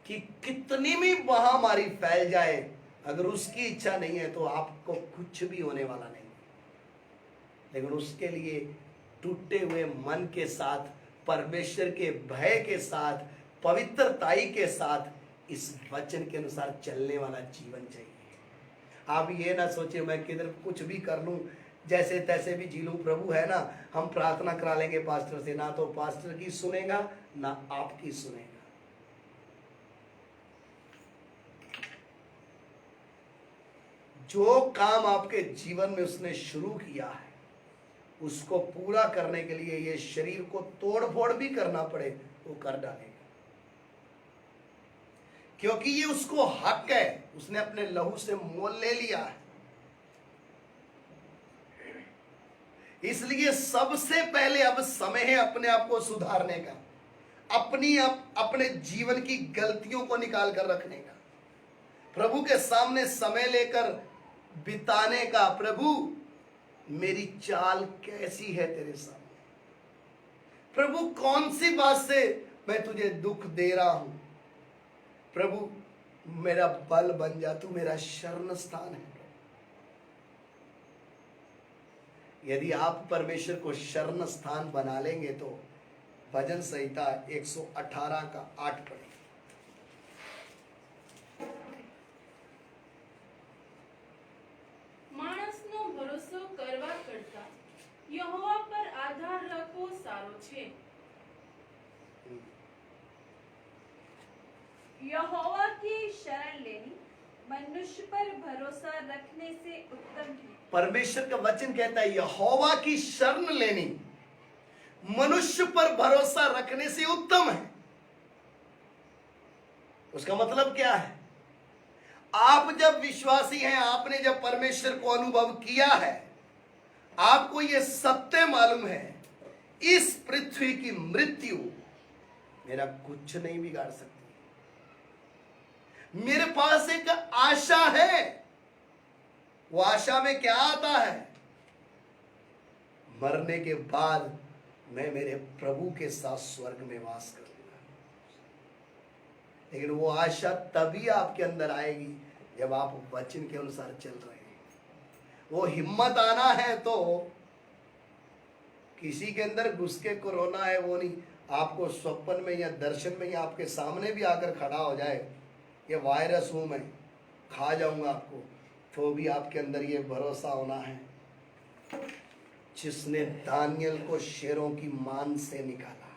कि कितनी भी महामारी फैल जाए, अगर उसकी इच्छा नहीं है तो आपको कुछ भी होने वाला नहीं। लेकिन उसके लिए टूटे हुए मन के साथ, परमेश्वर के भय के साथ, पवित्रताई के साथ इस वचन के अनुसार चलने वाला जीवन चाहिए। आप ये ना सोचे मैं किधर कुछ भी कर लूं, जैसे तैसे भी जी लूं। प्रभु है ना, हम प्रार्थना करा लेंगे पास्टर से, ना तो पास्टर की सुनेगा ना आपकी सुनेगा। जो काम आपके जीवन में उसने शुरू किया है उसको पूरा करने के लिए ये शरीर को तोड़ फोड़ भी करना पड़े वो कर डालेगा, क्योंकि ये उसको हक है, उसने अपने लहू से मोल ले लिया है। इसलिए सबसे पहले अब समय है अपने आप को सुधारने का, अपने जीवन की गलतियों को निकाल कर रखने का, प्रभु के सामने समय लेकर बिताने का। प्रभु मेरी चाल कैसी है तेरे सामने? प्रभु कौन सी बात से मैं तुझे दुख दे रहा हूं? प्रभु मेरा बल बन जा, तू मेरा शरण स्थान है। यदि आप परमेश्वर को शरण स्थान बना लेंगे तो भजन संहिता 118 का 8 पढ़ें। માણસનો ભરોસો કરવા કરતા યહોવા પર આધાર રાખવો સારો છે। यहोवा की शरण लेनी मनुष्य पर भरोसा रखने से उत्तम है। परमेश्वर का वचन कहता है यहोवा की शरण लेनी मनुष्य पर भरोसा रखने से उत्तम है। उसका मतलब क्या है? आप जब विश्वासी हैं, आपने जब परमेश्वर को अनुभव किया है, आपको यह सत्य मालूम है इस पृथ्वी की मृत्यु मेरा कुछ नहीं बिगाड़ सकती। मेरे पास एक आशा है। वो आशा में क्या आता है? मरने के बाद मैं मेरे प्रभु के साथ स्वर्ग में वास करूंगा। लेकिन वो आशा तभी आपके अंदर आएगी जब आप वचन के अनुसार चल रहे हैं। वो हिम्मत आना है तो किसी के अंदर घुस के कोरोना है वो नहीं, आपको स्वप्न में या दर्शन में या आपके सामने भी आकर खड़ा हो जाए, ये वायरस हूं मैं, खा जाऊंगा आपको, तो भी आपके अंदर ये भरोसा होना है जिसने दानियल को शेरों की मान से निकाला,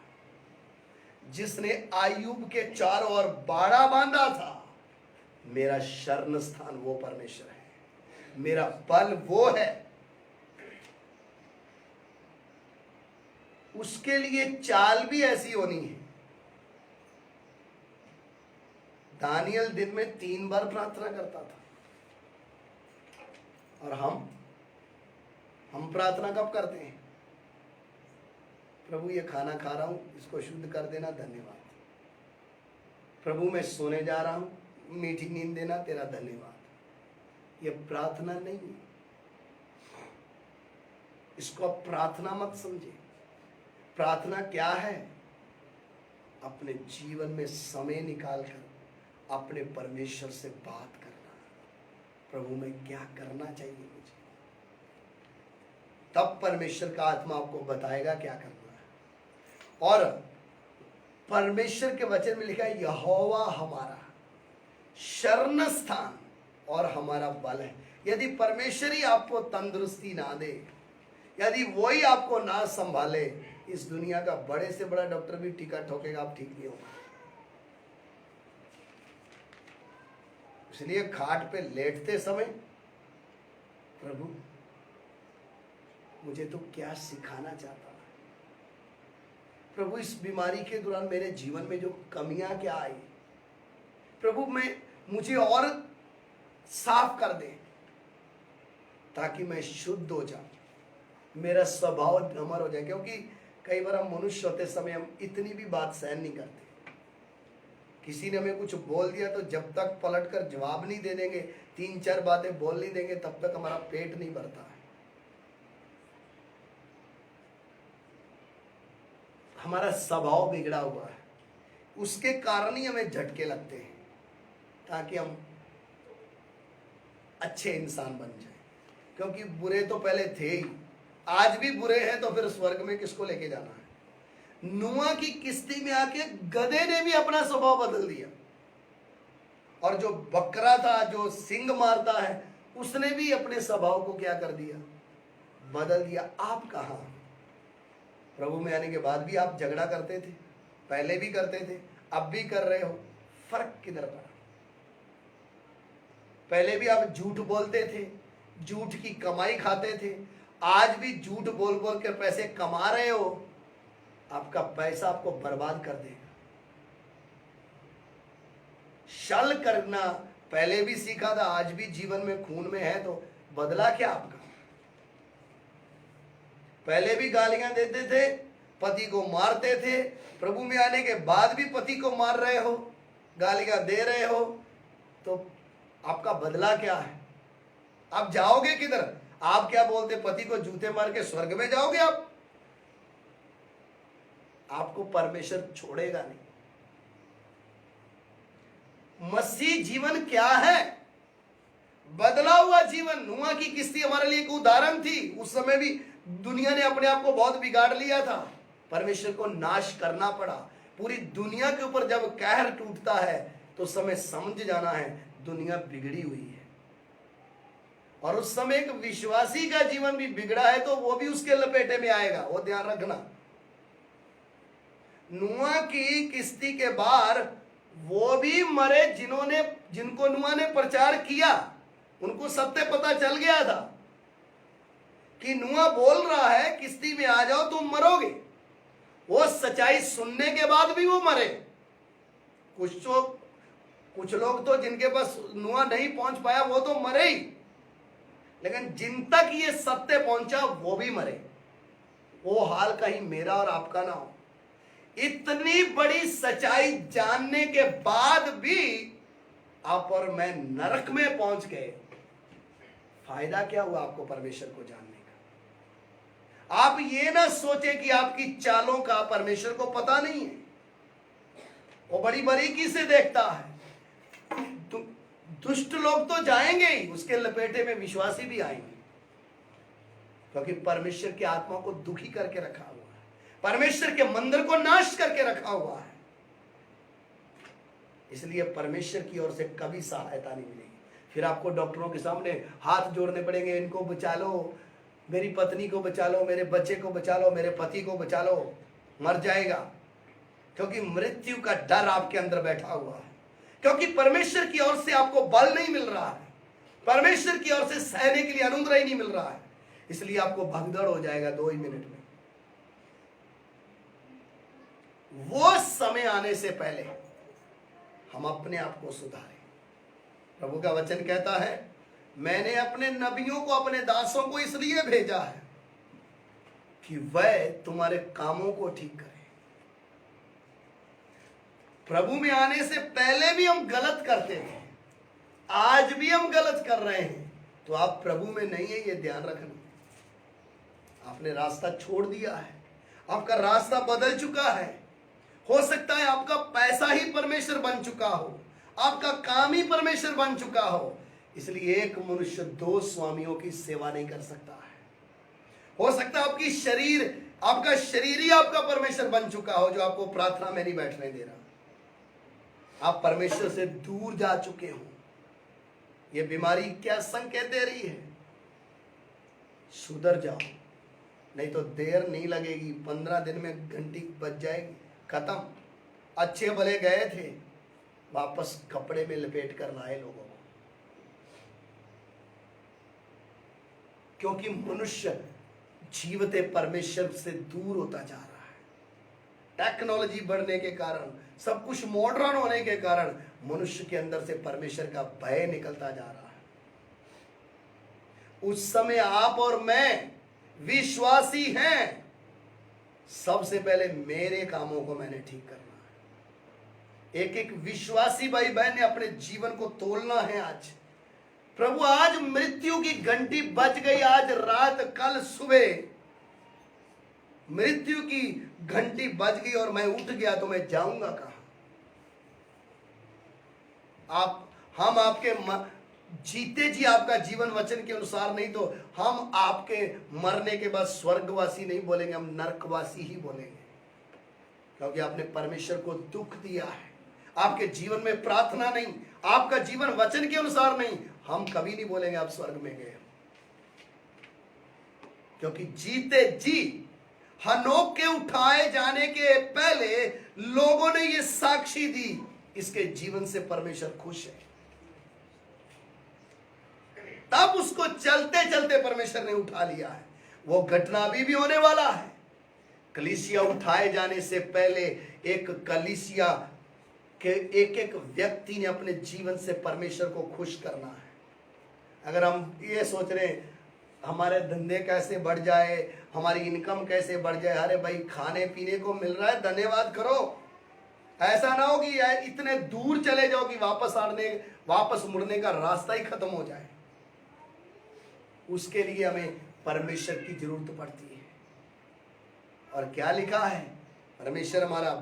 जिसने आयुब के चारों ओर बाड़ा बांधा था, मेरा शरण स्थान वो परमेश्वर है, मेरा बल वो है। उसके लिए चाल भी ऐसी होनी है। दानियल दिन में 3 बार प्रार्थना करता था, और हम प्रार्थना कब करते हैं? प्रभु ये खाना खा रहा हूं, इसको शुद्ध कर देना, धन्यवाद। प्रभु मैं सोने जा रहा हूं, मीठी नींद देना, तेरा धन्यवाद। ये प्रार्थना नहीं है, इसको आप प्रार्थना मत समझे। प्रार्थना क्या है? अपने जीवन में समय निकालकर अपने परमेश्वर से बात करना, प्रभु में क्या करना चाहिए मुझे, तब परमेश्वर का आत्मा आपको बताएगा क्या करना है। और परमेश्वर के वचन में लिखा है, यहोवा हमारा शरण स्थान और हमारा बल है। यदि परमेश्वर ही आपको तंदुरुस्ती ना दे, यदि वो ही आपको ना संभाले, इस दुनिया का बड़े से बड़ा डॉक्टर भी टीका ठोकेगा, आप ठीक नहीं होगा। इसलिए खाट पे लेटते समय, प्रभु मुझे तो क्या सिखाना चाहता है, प्रभु इस बीमारी के दौरान मेरे जीवन में जो कमियां क्या आई, प्रभु मुझे और साफ कर दे, ताकि मैं शुद्ध हो जाऊं, मेरा स्वभाव अमर हो जाए। क्योंकि कई बार हम मनुष्य होते समय हम इतनी भी बात सहन नहीं करते। किसी ने हमें कुछ बोल दिया तो जब तक पलटकर जवाब नहीं दे देंगे, 3-4 बातें बोल नहीं देंगे, तब तक हमारा पेट नहीं भरता है। हमारा स्वभाव बिगड़ा हुआ है, उसके कारण ही हमें झटके लगते हैं, ताकि हम अच्छे इंसान बन जाए। क्योंकि बुरे तो पहले थे ही, आज भी बुरे हैं, तो फिर स्वर्ग में किसको लेके जाना है। नूह की किस्ती में आके गधे ने भी अपना स्वभाव बदल दिया, और जो बकरा था, जो सिंग मारता है, उसने भी अपने स्वभाव को क्या कर दिया, बदल दिया। आप कहाँ? प्रभु में आने के बाद भी आप झगड़ा करते थे, पहले भी करते थे, अब भी कर रहे हो, फर्क किधर पड़ा? पहले भी आप झूठ बोलते थे, झूठ की कमाई खाते थे, आज भी झूठ बोल बोल कर पैसे कमा रहे हो, आपका पैसा आपको बर्बाद कर देगा। छल करना पहले भी सीखा था, आज भी जीवन में खून में है, तो बदला क्या आपका? पहले भी गालियां देते थे, पति को मारते थे, प्रभु में आने के बाद भी पति को मार रहे हो, गालियां दे रहे हो, तो आपका बदला क्या है? आप जाओगे किधर? आप क्या बोलते, पति को जूते मार के स्वर्ग में जाओगे आप? आपको परमेश्वर छोड़ेगा नहीं। मसीह जीवन क्या है? बदला हुआ जीवन। नूह की किस्ती हमारे लिए एक उदाहरण थी। उस समय भी दुनिया ने अपने आप को बहुत बिगाड़ लिया था, परमेश्वर को नाश करना पड़ा। पूरी दुनिया के ऊपर जब कहर टूटता है तो समय समझ जाना है दुनिया बिगड़ी हुई है। और उस समय एक विश्वासी का जीवन भी बिगड़ा है तो वो भी उसके लपेटे में आएगा, वो ध्यान रखना। नूह की किस्ती के बाहर वो भी मरे जिनको नूह ने प्रचार किया। उनको सत्य पता चल गया था कि नूह बोल रहा है किस्ती में आ जाओ तुम मरोगे। वो सच्चाई सुनने के बाद भी वो मरे। कुछ लोग तो जिनके पास नूह नहीं पहुंच पाया वो तो मरे ही, लेकिन जिन तक ये सत्य पहुंचा वो भी मरे। वो हाल कहीं मेरा और आपका ना हो। इतनी बड़ी सच्चाई जानने के बाद भी आप और मैं नरक में पहुंच गए। फायदा क्या हुआ आपको परमेश्वर को जानने का? आप ये ना सोचे कि आपकी चालों का परमेश्वर को पता नहीं है। वो बड़ी बारीकी से देखता है। दुष्ट लोग तो जाएंगे ही, उसके लपेटे में विश्वासी भी आएंगे, क्योंकि परमेश्वर की आत्मा को दुखी करके रखा हुआ है, परमेश्वर के मंदिर को नाश करके रखा हुआ है। इसलिए परमेश्वर की ओर से कभी सहायता नहीं मिलेगी। फिर आपको डॉक्टरों के सामने हाथ जोड़ने पड़ेंगे, इनको बचा लो, मेरी पत्नी को बचा लो, मेरे बच्चे को बचा लो, मेरे पति को बचा लो, मर जाएगा। क्योंकि मृत्यु का डर आपके अंदर बैठा हुआ है, क्योंकि परमेश्वर की ओर से आपको बल नहीं मिल रहा है, परमेश्वर की ओर से सहने के लिए अनुग्रह ही नहीं मिल रहा है, इसलिए आपको भगदड़ हो जाएगा 2 ही मिनट में। वो समय आने से पहले हम अपने आप को सुधारें। प्रभु का वचन कहता है, मैंने अपने नबियों को, अपने दासों को इसलिए भेजा है कि वह तुम्हारे कामों को ठीक करें। प्रभु में आने से पहले भी हम गलत करते थे, आज भी हम गलत कर रहे हैं, तो आप प्रभु में नहीं है, ये ध्यान रखना। आपने रास्ता छोड़ दिया है, आपका रास्ता बदल चुका है। हो सकता है आपका पैसा ही परमेश्वर बन चुका हो, आपका काम ही परमेश्वर बन चुका हो, इसलिए एक मनुष्य 2 स्वामियों की सेवा नहीं कर सकता है। हो सकता है आपका शरीर ही आपका परमेश्वर बन चुका हो, जो आपको प्रार्थना में नहीं बैठने दे रहा। आप परमेश्वर से दूर जा चुके हो। यह बीमारी क्या संकेत दे रही है? सुधर जाओ, नहीं तो देर नहीं लगेगी, 15 दिन में घंटी बज जाएगी, खत्म। अच्छे भले गए थे, वापस कपड़े में लपेट कर लाए लोगों को, क्योंकि मनुष्य जीवते परमेश्वर से दूर होता जा रहा है। टेक्नोलॉजी बढ़ने के कारण, सब कुछ मॉडर्न होने के कारण मनुष्य के अंदर से परमेश्वर का भय निकलता जा रहा है। उस समय आप और मैं विश्वासी हैं, सबसे पहले मेरे कामों को मैंने ठीक करना है। एक एक विश्वासी भाई बहन ने अपने जीवन को तोलना है। आज प्रभु, आज मृत्यु की घंटी बज गई, आज रात, कल सुबह मृत्यु की घंटी बज गई और मैं उठ गया तो मैं जाऊंगा कहां? हम आपके जीते जी आपका जीवन वचन के अनुसार नहीं, तो हम आपके मरने के बाद स्वर्गवासी नहीं बोलेंगे, हम नरकवासी ही बोलेंगे, क्योंकि आपने परमेश्वर को दुख दिया है। आपके जीवन में प्रार्थना नहीं, आपका जीवन वचन के अनुसार नहीं, हम कभी नहीं बोलेंगे आप स्वर्ग में गए, क्योंकि जीते जी हनोक के उठाए जाने के पहले लोगों ने ये साक्षी दी, इसके जीवन से परमेश्वर खुश है। तब उसको चलते चलते परमेश्वर ने उठा लिया है। वो घटना अभी भी होने वाला है। कलीसिया उठाए जाने से पहले एक कलीसिया के एक व्यक्ति ने अपने जीवन से परमेश्वर को खुश करना है। अगर हम ये सोच रहे हैं हमारे धंधे कैसे बढ़ जाए, हमारी इनकम कैसे बढ़ जाए, अरे भाई खाने पीने को मिल रहा है, धन्यवाद करो। ऐसा ना हो कि इतने दूर चले जाओ कि वापस मुड़ने का रास्ता ही खत्म हो जाए। उसके लिए हमें परमेश्वर की जरूरत पड़ती है। और क्या लिखा है? परमेश्वर हमारा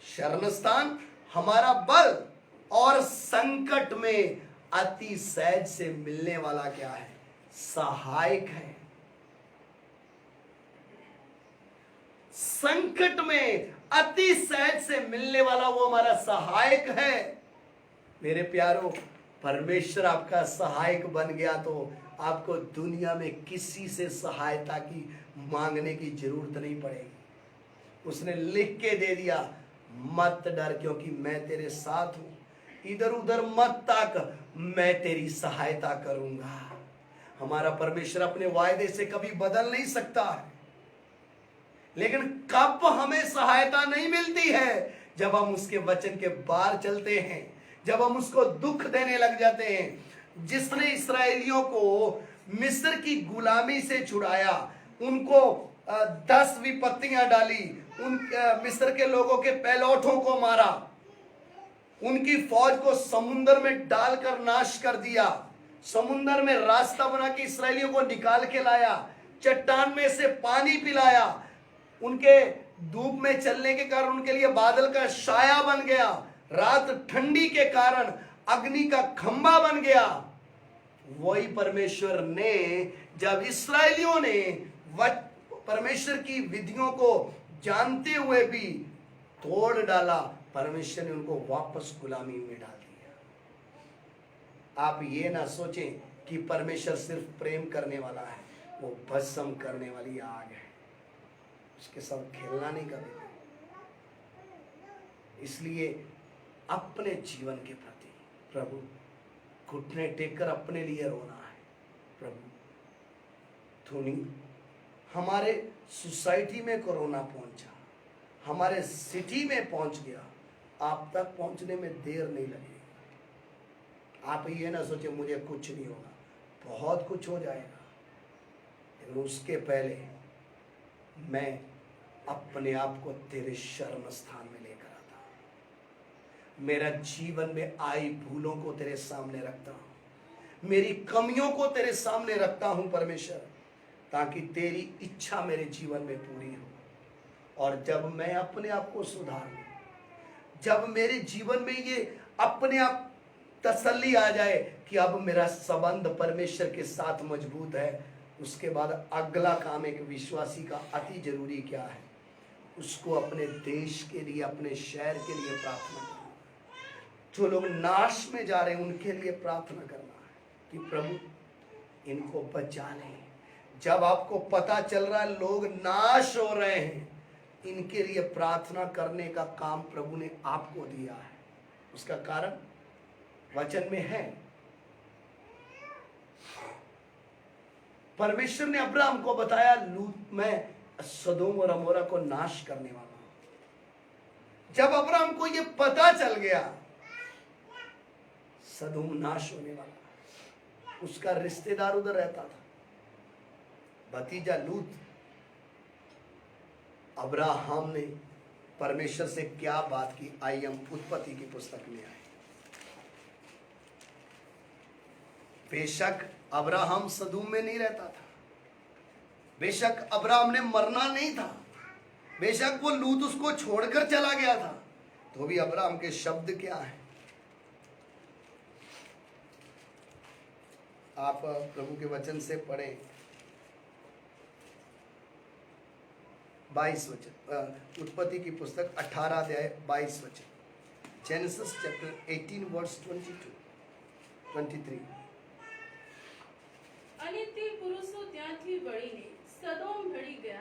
शरण स्थान, हमारा बल, और संकट में अति सहज से मिलने वाला क्या है? सहायक है। संकट में अति सहज से मिलने वाला वो हमारा सहायक है। मेरे प्यारो, परमेश्वर आपका सहायक बन गया तो आपको दुनिया में किसी से सहायता की मांगने की जरूरत नहीं पड़ेगी। उसने लिख के दे दिया, मत डर क्योंकि मैं तेरे साथ हूं, इधर उधर मत ताक, मैं तेरी सहायता करूंगा। हमारा परमेश्वर अपने वायदे से कभी बदल नहीं सकता है, लेकिन कब हमें सहायता नहीं मिलती है? जब हम उसके वचन के बाहर चलते हैं, जब हम उसको दुख देने लग जाते हैं। जिसने इस्राएलियों को मिस्र की गुलामी से छुड़ाया, उनको 10 विपत्तियां डाली, उन मिस्र के लोगों के पहलौठों को मारा, उनकी फौज को समुद्र में डालकर नाश कर दिया, समुद्र में रास्ता बना के इसराइलियों को निकाल के लाया, चट्टान में से पानी पिलाया, उनके धूप में चलने के कारण उनके लिए बादल का साया बन गया, रात ठंडी के कारण अग्नि का खंभा बन गया। वही परमेश्वर ने जब इसराइलियों ने परमेश्वर की विधियों को जानते हुए भी तोड़ डाला, परमेश्वर ने उनको वापस गुलामी में डाल दिया। आप ये ना सोचें कि परमेश्वर सिर्फ प्रेम करने वाला है, वो भस्म करने वाली आग है, उसके साथ खेलना नहीं कभी। इसलिए अपने जीवन के प्रति प्रभु घुटने टेक कर अपने लिए रोना है। प्रभु तू नहीं, हमारे सोसाइटी में कोरोना पहुंचा, हमारे सिटी में पहुंच गया, आप तक पहुंचने में देर नहीं लगेगी। आप ये ना सोचे मुझे कुछ नहीं होगा, बहुत कुछ हो जाएगा, लेकिन उसके पहले मैं अपने आप को तेरे शर्म स्थान में लेकर आता हूं। मेरा जीवन में आई भूलों को तेरे सामने रखता हूं, मेरी कमियों को तेरे सामने रखता हूं परमेश्वर, ताकि तेरी इच्छा मेरे जीवन में पूरी हो। और जब मैं अपने आप को सुधारूं, जब मेरे जीवन में ये अपने आप तसल्ली आ जाए कि अब मेरा संबंध परमेश्वर के साथ मजबूत है, उसके बाद अगला काम एक विश्वासी का अति जरूरी क्या है, उसको अपने देश के लिए, अपने शहर के लिए प्रार्थना करना। जो लोग नाश में जा रहे हैं उनके लिए प्रार्थना करना है कि प्रभु इनको बचा ले। जब आपको पता चल रहा है लोग नाश हो रहे हैं, इनके लिए प्रार्थना करने का काम प्रभु ने आपको दिया है। उसका कारण वचन में है। परमेश्वर ने अब्राहम को बताया, लूत मैं सदोम और अमोरा को नाश करने वाला हूं। जब अब्राहम को यह पता चल गया सदोम नाश होने वाला, उसका रिश्तेदार उधर रहता था, भतीजा लूत। अब्राहम ने परमेश्वर से क्या बात की, आइए हम उत्पत्ति की पुस्तक में आए। बेशक अब्राहम सदूम में नहीं रहता था, बेशक अब्राहम ने मरना नहीं था, बेशक वो लूत उसको छोड़कर चला गया था, तो भी अब्राहम के शब्द क्या है? आप प्रभु के वचन से पढ़ें 22 वचन, उत्पत्ति की पुस्तक 18 अध्याय 22 वचन, जेनेसिस चैप्टर 18 वर्स 23। અને તે પુરુષો ત્યાંથી વળીને સદોમ ભળી ગયા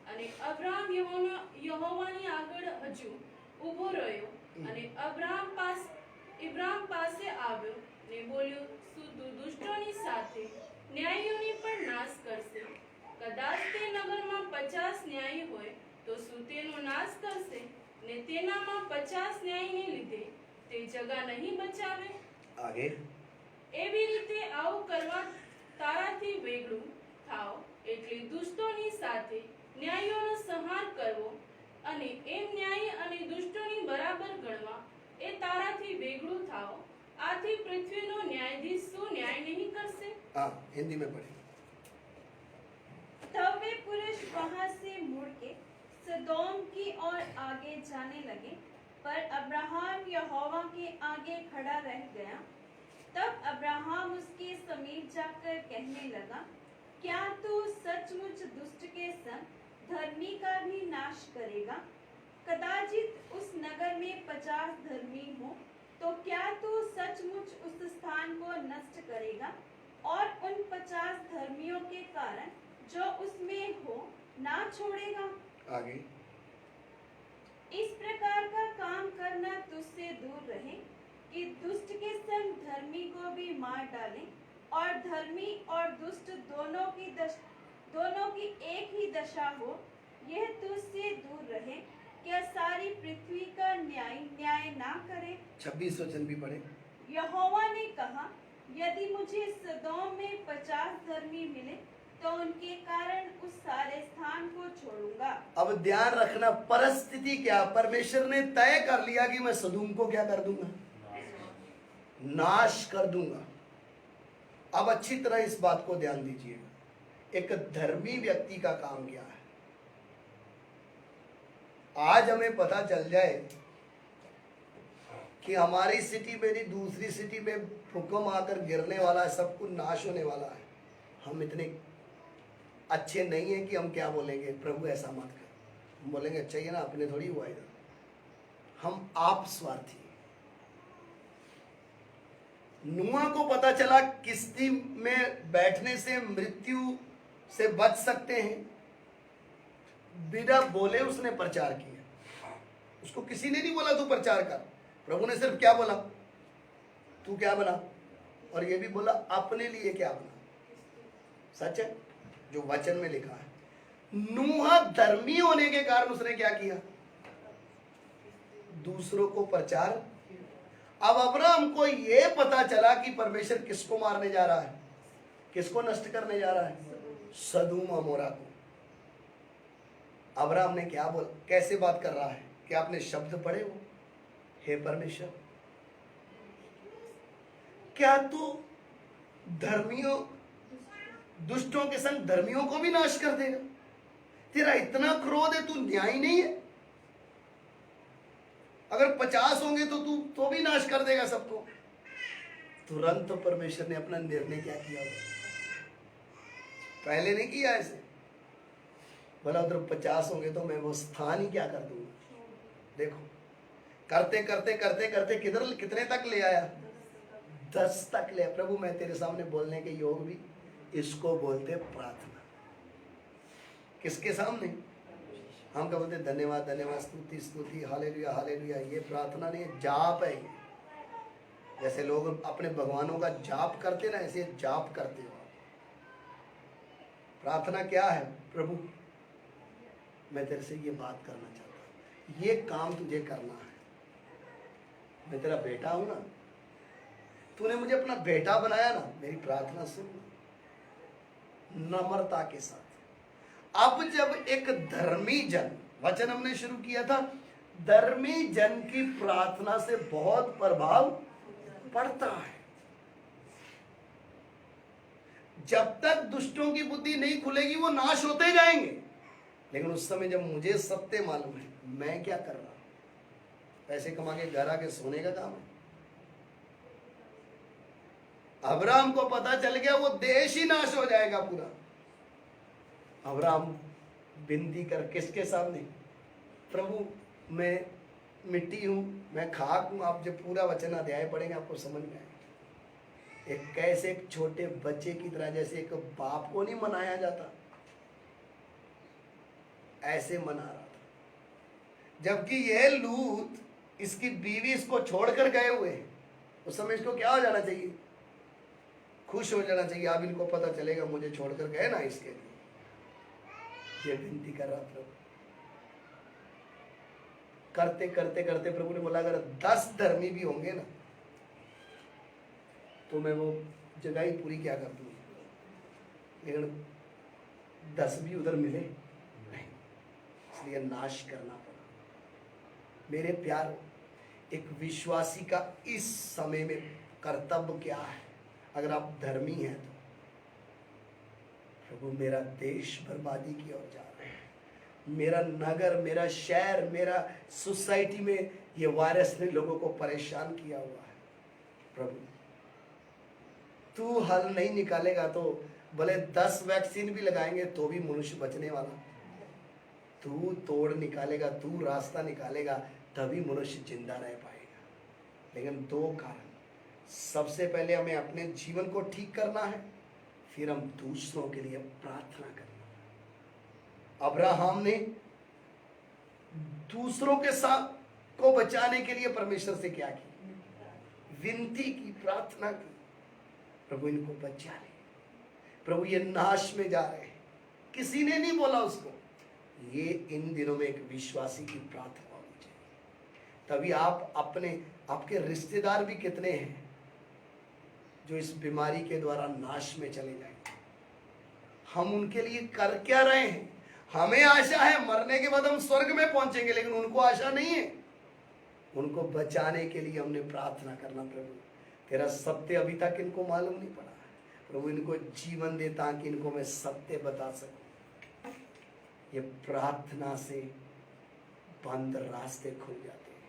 અને અબ્રામ યહોવાની આગળ હજુ ઊભો રહ્યો અને ઇબ્રામ પાસે આવ્યો ને બોલ્યો, શું તું દુષ્ટોની સાથે ન્યાયીઓની પણ નાશ કરશે? કદાચ તે નગરમાં 50 ન્યાયી હોય તો શું તેનો નાશ કરશે? ને તેનામાં 50 ન્યાયીને લીધે તે જગા નહીં બચાવે? आगे એવી રીતે આવું કરવા તારાથી વેગળું થાવ, એટલે દુષ્ટોની સાથે ન્યાયીઓનો સંહાર કરવો અને એમ ન્યાયી અને દુષ્ટોની બરાબર ગણવા, એ તારાથી વેગળું થાવ। આથી પૃથ્વીનો ન્યાયાધીશ શું ન્યાય નહીં કરશે? हाँ, हिंदी में पढ़े। तब वे पुरुष वहां से मुड़ के सदोम की ओर आगे जाने लगे, पर अब्राहम यहोवा के आगे खड़ा रह गया। तब अब्राहम उसके समीप जाकर कहने लगा, क्या तू सचमुच दुष्ट के संग धर्मी का भी नाश करेगा? कदाचित उस नगर में 50 धर्मी हो तो क्या तू सचमुच उस स्थान को नष्ट करेगा और उन 50 धर्मियों के कारण जो उसमें हो ना छोड़ेगा? आगे इस प्रकार का काम करना तुझसे दूर रहे कि दुष्ट के संग धर्मी को भी मार डालें, और धर्मी और दुष्ट दोनों की एक ही दशा हो। यह तुझसे दूर रहे, क्या सारी पृथ्वी का न्याय ना करे? 26 वचन भी पढ़े। यहोवा ने कहा, यदि मुझे सदोम में 50 धर्मी मिले तो उनके कारण उस सारे स्थान को छोड़ूंगा। अब ध्यान रखना, परिस्थिति क्या? परमेश्वर ने तय कर लिया कि मैं सदूम को क्या कर दूंगा, नाश कर दूंगा। अब अच्छी तरह इस बात को ध्यान दीजिएगा, एक धर्मी व्यक्ति का काम क्या है। आज हमें पता चल जाए कि हमारी सिटी में नहीं दूसरी सिटी में भूकंप आकर गिरने वाला है, सब कुछ नाश होने वाला है, हम इतने अच्छे नहीं है कि हम क्या बोलेंगे, प्रभु ऐसा मत कर। हम बोलेंगे चाहिए ना, अपने थोड़ी हुआ इधर, हम आप स्वार्थी। नूह को पता चला किश्ती में बैठने से मृत्यु से बच सकते हैं, बिना बोले उसने प्रचार किया। उसको किसी ने नहीं बोला तू प्रचार कर, प्रभु ने सिर्फ क्या बोला, तू क्या बना, और ये भी बोला अपने लिए क्या बना। सच है जो वचन में लिखा है। नूह धर्मी होने के कारण उसने क्या किया, दूसरों को प्रचार। अब अब्राहम को यह पता चला कि परमेश्वर किसको मारने जा रहा है, किसको नष्ट करने जा रहा है, सदोम अमोरा को। अब्राहम ने क्या बोल, कैसे बात कर रहा है, क्या आपने शब्द पढ़े हो, हे परमेश्वर क्या तू धर्मियों दुष्टों के संग धर्मियों को भी नाश कर देगा, तेरा इतना क्रोध है, तू न्यायी नहीं है। अगर 50 होंगे तो तू तो भी नाश कर देगा सबको। तुरंत तो परमेश्वर ने अपना निर्णय क्या किया, पहले नहीं किया ऐसे, बोला उधर 50 होंगे तो मैं वो स्थान ही क्या कर दूंगा। देखो करते करते करते करते किधर कितने तक ले आया, 10 तक ले। प्रभु मैं तेरे सामने बोलने के योग भी, इसको बोलते प्रार्थना। किसके सामने, हम क्या बोलते, धन्यवाद धन्यवाद, स्तुति स्तुति, हालेलुया हालेलुया। ये प्रार्थना नहीं, जाप है। जैसे लोग अपने भगवानों का जाप करते ना, ऐसे जाप करते हो। प्रार्थना क्या है, प्रभु मैं तेरे से ये बात करना चाहता हूँ, ये काम तुझे करना है, मैं तेरा बेटा हूं ना, तूने मुझे अपना बेटा बनाया ना, मेरी प्रार्थना सुन नम्रता के साथ। अब जब एक धर्मी जन, वचन हमने शुरू किया था, धर्मी जन की प्रार्थना से बहुत प्रभाव पड़ता है। जब तक दुष्टों की बुद्धि नहीं खुलेगी वो नाश होते जाएंगे, लेकिन उस समय जब मुझे सत्य मालूम है मैं क्या कर रहा हूं, पैसे कमा के घर आके सोने का काम है। अब्राहम को पता चल गया वो देश ही नाश हो जाएगा पूरा। अब्राहम विनती कर किसके सामने, प्रभु मैं मिट्टी हूं, मैं खाक हूं। आप जब पूरा वचन अध्याय पढ़ेंगे आपको समझ में आएगा। एक कैसे एक छोटे बच्चे की तरह, जैसे एक बाप को नहीं मनाया जाता, ऐसे मना रहा था। जबकि यह लूत, इसकी बीवी इसको छोड़कर गए हुए हैं, उस समय इसको क्या हो जाना चाहिए, खुश हो जाना चाहिए। अब इनको पता चलेगा मुझे छोड़कर गए ना, इसके लिए ये विनती कर रहा प्रभु। करते करते करते प्रभु ने बोला अगर 10 धर्मी भी होंगे ना तो मैं वो जगह ही पूरी क्या कर दूंगा, लेकिन 10 भी उधर मिले नहीं, इसलिए नाश करना पड़ा। मेरे प्यार, एक विश्वासी का इस समय में कर्तव्य क्या है, अगर आप धर्मी हैं तो, प्रभु मेरा देश बर्बादी की ओर जा रहा है, मेरा नगर, मेरा शहर, मेरा सोसाइटी में ये वायरस ने लोगों को परेशान किया हुआ है। प्रभु तू हल नहीं निकालेगा तो भले 10 वैक्सीन भी लगाएंगे तो भी मनुष्य बचने वाला, तू तोड़ निकालेगा, तू रास्ता निकालेगा, तभी मनुष्य जिंदा रह पाएगा। लेकिन 2 कारण, सबसे पहले हमें अपने जीवन को ठीक करना है, फिर हम दूसरों के लिए प्रार्थना करना है। अब्राहम ने दूसरों के साथ को बचाने के लिए परमेश्वर से क्या की, विनती की, प्रार्थना की, प्रभु इनको बचा ले, प्रभु ये नाश में जा रहे हैं। किसी ने नहीं बोला उसको, ये इन दिनों में एक विश्वासी की प्रार्थना होनी चाहिए। तभी आप अपने, आपके रिश्तेदार भी कितने हैं जो इस बीमारी के द्वारा नाश में चले जाएंगे, हम उनके लिए कर क्या रहे हैं। हमें आशा है मरने के बाद हम स्वर्ग में पहुंचेंगे, लेकिन उनको आशा नहीं है। उनको बचाने के लिए हमने प्रार्थना करना, प्रभु तेरा सत्य अभी तक इनको मालूम नहीं पड़ा, प्रभु इनको जीवन दे ताकि इनको मैं सत्य बता सकूं। ये प्रार्थना से बंद रास्ते खुल जाते हैं।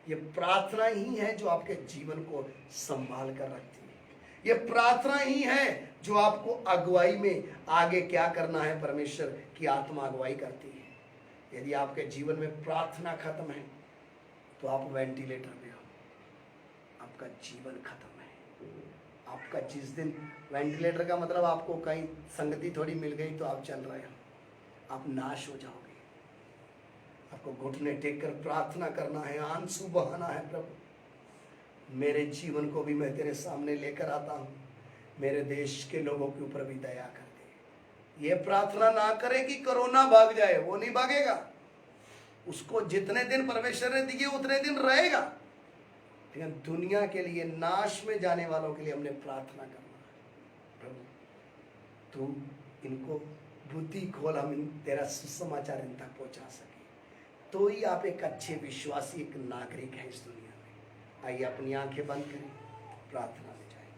ये प्रार्थना ही है जो आपके जीवन को संभाल कर रखती है। ये प्रार्थना ही है जो आपको अगुवाई में आगे क्या करना है, परमेश्वर की आत्मा अगुवाई करती है। यदि आपके जीवन में प्रार्थना खत्म है तो आप वेंटिलेटर में हो, आपका जीवन खत्म है। आपका जिस दिन वेंटिलेटर का मतलब आपको कहीं संगति थोड़ी मिल गई तो आप चल रहे हो, आप नाश हो जाओगे। सबको घुटने टेक कर प्रार्थना करना है, आंसू बहाना है। प्रभु मेरे जीवन को भी मैं तेरे सामने लेकर आता हूँ, मेरे देश के लोगों के ऊपर भी दया कर दे। ये प्रार्थना ना करे कि कोरोना भाग जाए, वो नहीं भागेगा, उसको जितने दिन परमेश्वर ने दिए उतने दिन रहेगा, लेकिन दुनिया के लिए, नाश में जाने वालों के लिए हमने प्रार्थना करना है। प्रभु तू इनको बुद्धि खोल, हम तेरा सुसमाचार इन तक पहुंचा सके, तो ही आप एक अच्छे विश्वासी, एक नागरिक हैं इस दुनिया में। आइए अपनी आंखें बंद करें, प्रार्थना में जाए।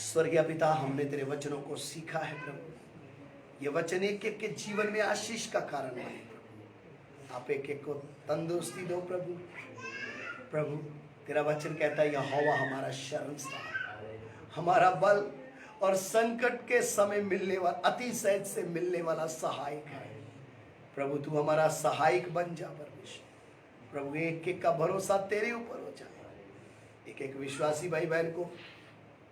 स्वर्गीय पिता, हमने तेरे वचनों को सीखा है प्रभु, ये वचन एक एक के जीवन में आशीष का कारण बने प्रभु। आप एक एक को तंदुरुस्ती दो प्रभु। प्रभु तेरा वचन कहता है यहोवा हमारा शरणस्थान, हमारा बल और संकट के समय मिलने वाला, अति सहज से मिलने वाला सहायक है। प्रभु तू हमारा सहायक बन जा परमेश्वर। प्रभु एक एक का भरोसा तेरे ऊपर हो जाए। एक एक विश्वासी भाई बहन को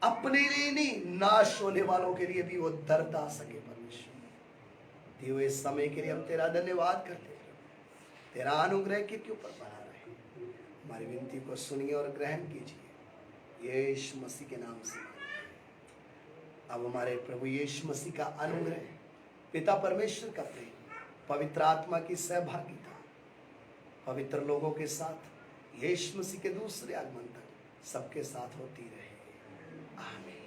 अपने लिए नहीं, नाश होने वालों के लिए भी वो दर्द आ सके परमेश्वर। दिए हुए समय के लिए हम तेरा धन्यवाद करते हैं। तेरा अनुग्रह के ऊपर बना रहे। हमारी विनती को सुनिए और ग्रहण कीजिए यीशु मसीह के नाम से। अब हमारे प्रभु यीशु मसीह का अनुग्रह, पिता परमेश्वर का प्रेम, पवित्र आत्मा की सहभागिता पवित्र लोगों के साथ यीशु मसीह के दूसरे आगमन तक सबके साथ होती रहे। आमीन।